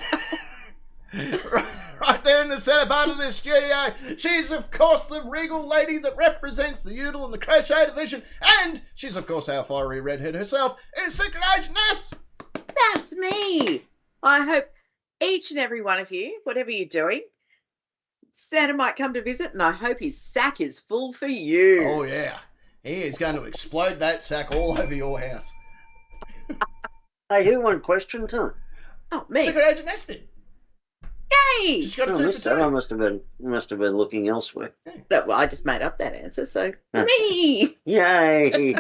Right there in the centre part of this studio, she's of course the regal lady that represents the Udall and the Crochet division, and she's of course our fiery redhead herself. It is Secret Agent Ness. That's me. I hope each and every one of you, whatever you're doing, Santa might come to visit, and I hope his sack is full for you. Oh yeah, he is going to explode that sack all over your house. Hey, who won question time? Oh, me. Secret Agent Ness did. Yay! She's got a 2 for 2. I must have been looking elsewhere. No, well, I just made up that answer, so me. Yay!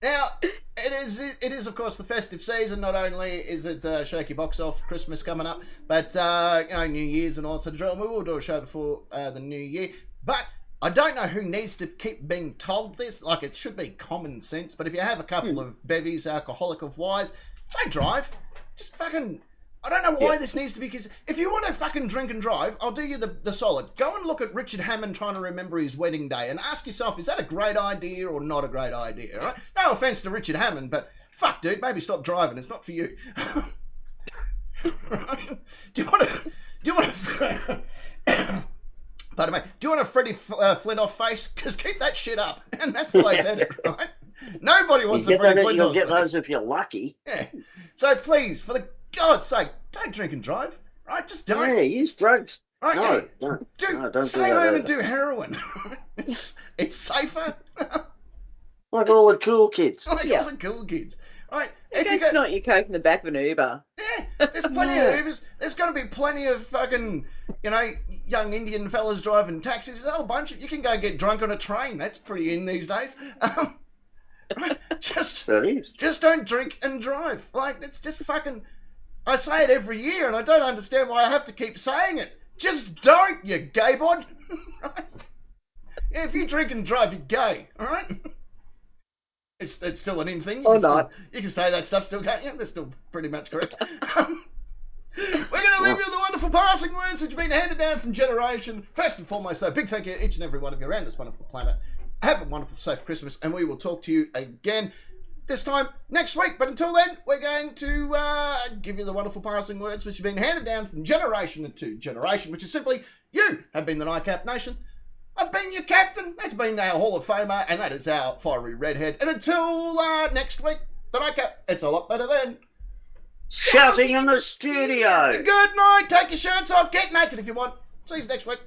Now, it is of course the festive season. Not only is it Shaky Box Off, Christmas coming up, but New Year's and all that sort of drill. And we will do a show before the New Year. But I don't know who needs to keep being told this. Like, it should be common sense. But if you have a couple of bevies, alcoholic of wise, don't drive. Just fucking... I don't know why this needs to be, because if you want to fucking drink and drive, I'll do you the solid. Go and look at Richard Hammond trying to remember his wedding day and ask yourself, is that a great idea or not a great idea, right? No offence to Richard Hammond, but fuck, dude, maybe stop driving. It's not for you. Right? Do you want to... Pardon me. Do you want a Freddie Flintoff face? Because keep that shit up. And that's the way it's headed, right? Nobody wants a Freddie Flintoff face. You'll get those if you're lucky. Yeah. So please, for the God's sake, don't drink and drive, right? Just don't. Yeah, use drugs. Right? No, yeah. don't stay home and do heroin. It's safer. Like all the cool kids. All the cool kids. Right? It's not your coke in the back of an Uber. Yeah, there's plenty of Ubers. There's going to be plenty of fucking, young Indian fellas driving taxis. There's a whole bunch of... You can go get drunk on a train. That's pretty in these days. Right? Just don't drink and drive. Like, it's just fucking... I say it every year, and I don't understand why I have to keep saying it. Just don't, you gay bod. Yeah, if you drink and drive, you're gay, all right? It's still an in thing. Or not. You can say that stuff still, can't you? That's still pretty much correct. We're going to leave you with the wonderful passing words which have been handed down from generation. First and foremost, though, big thank you to each and every one of you around this wonderful planet. Have a wonderful, safe Christmas, and we will talk to you again this time next week. But until then, we're going to give you the wonderful passing words which have been handed down from generation to generation, which is simply, you have been the Nightcap Nation. I've been your captain. That's been our Hall of Famer, and that is our fiery redhead. And until next week, the Nightcap, it's a lot better than shouting in the studio. Good night. Take your shirts off. Get naked if you want. See you next week.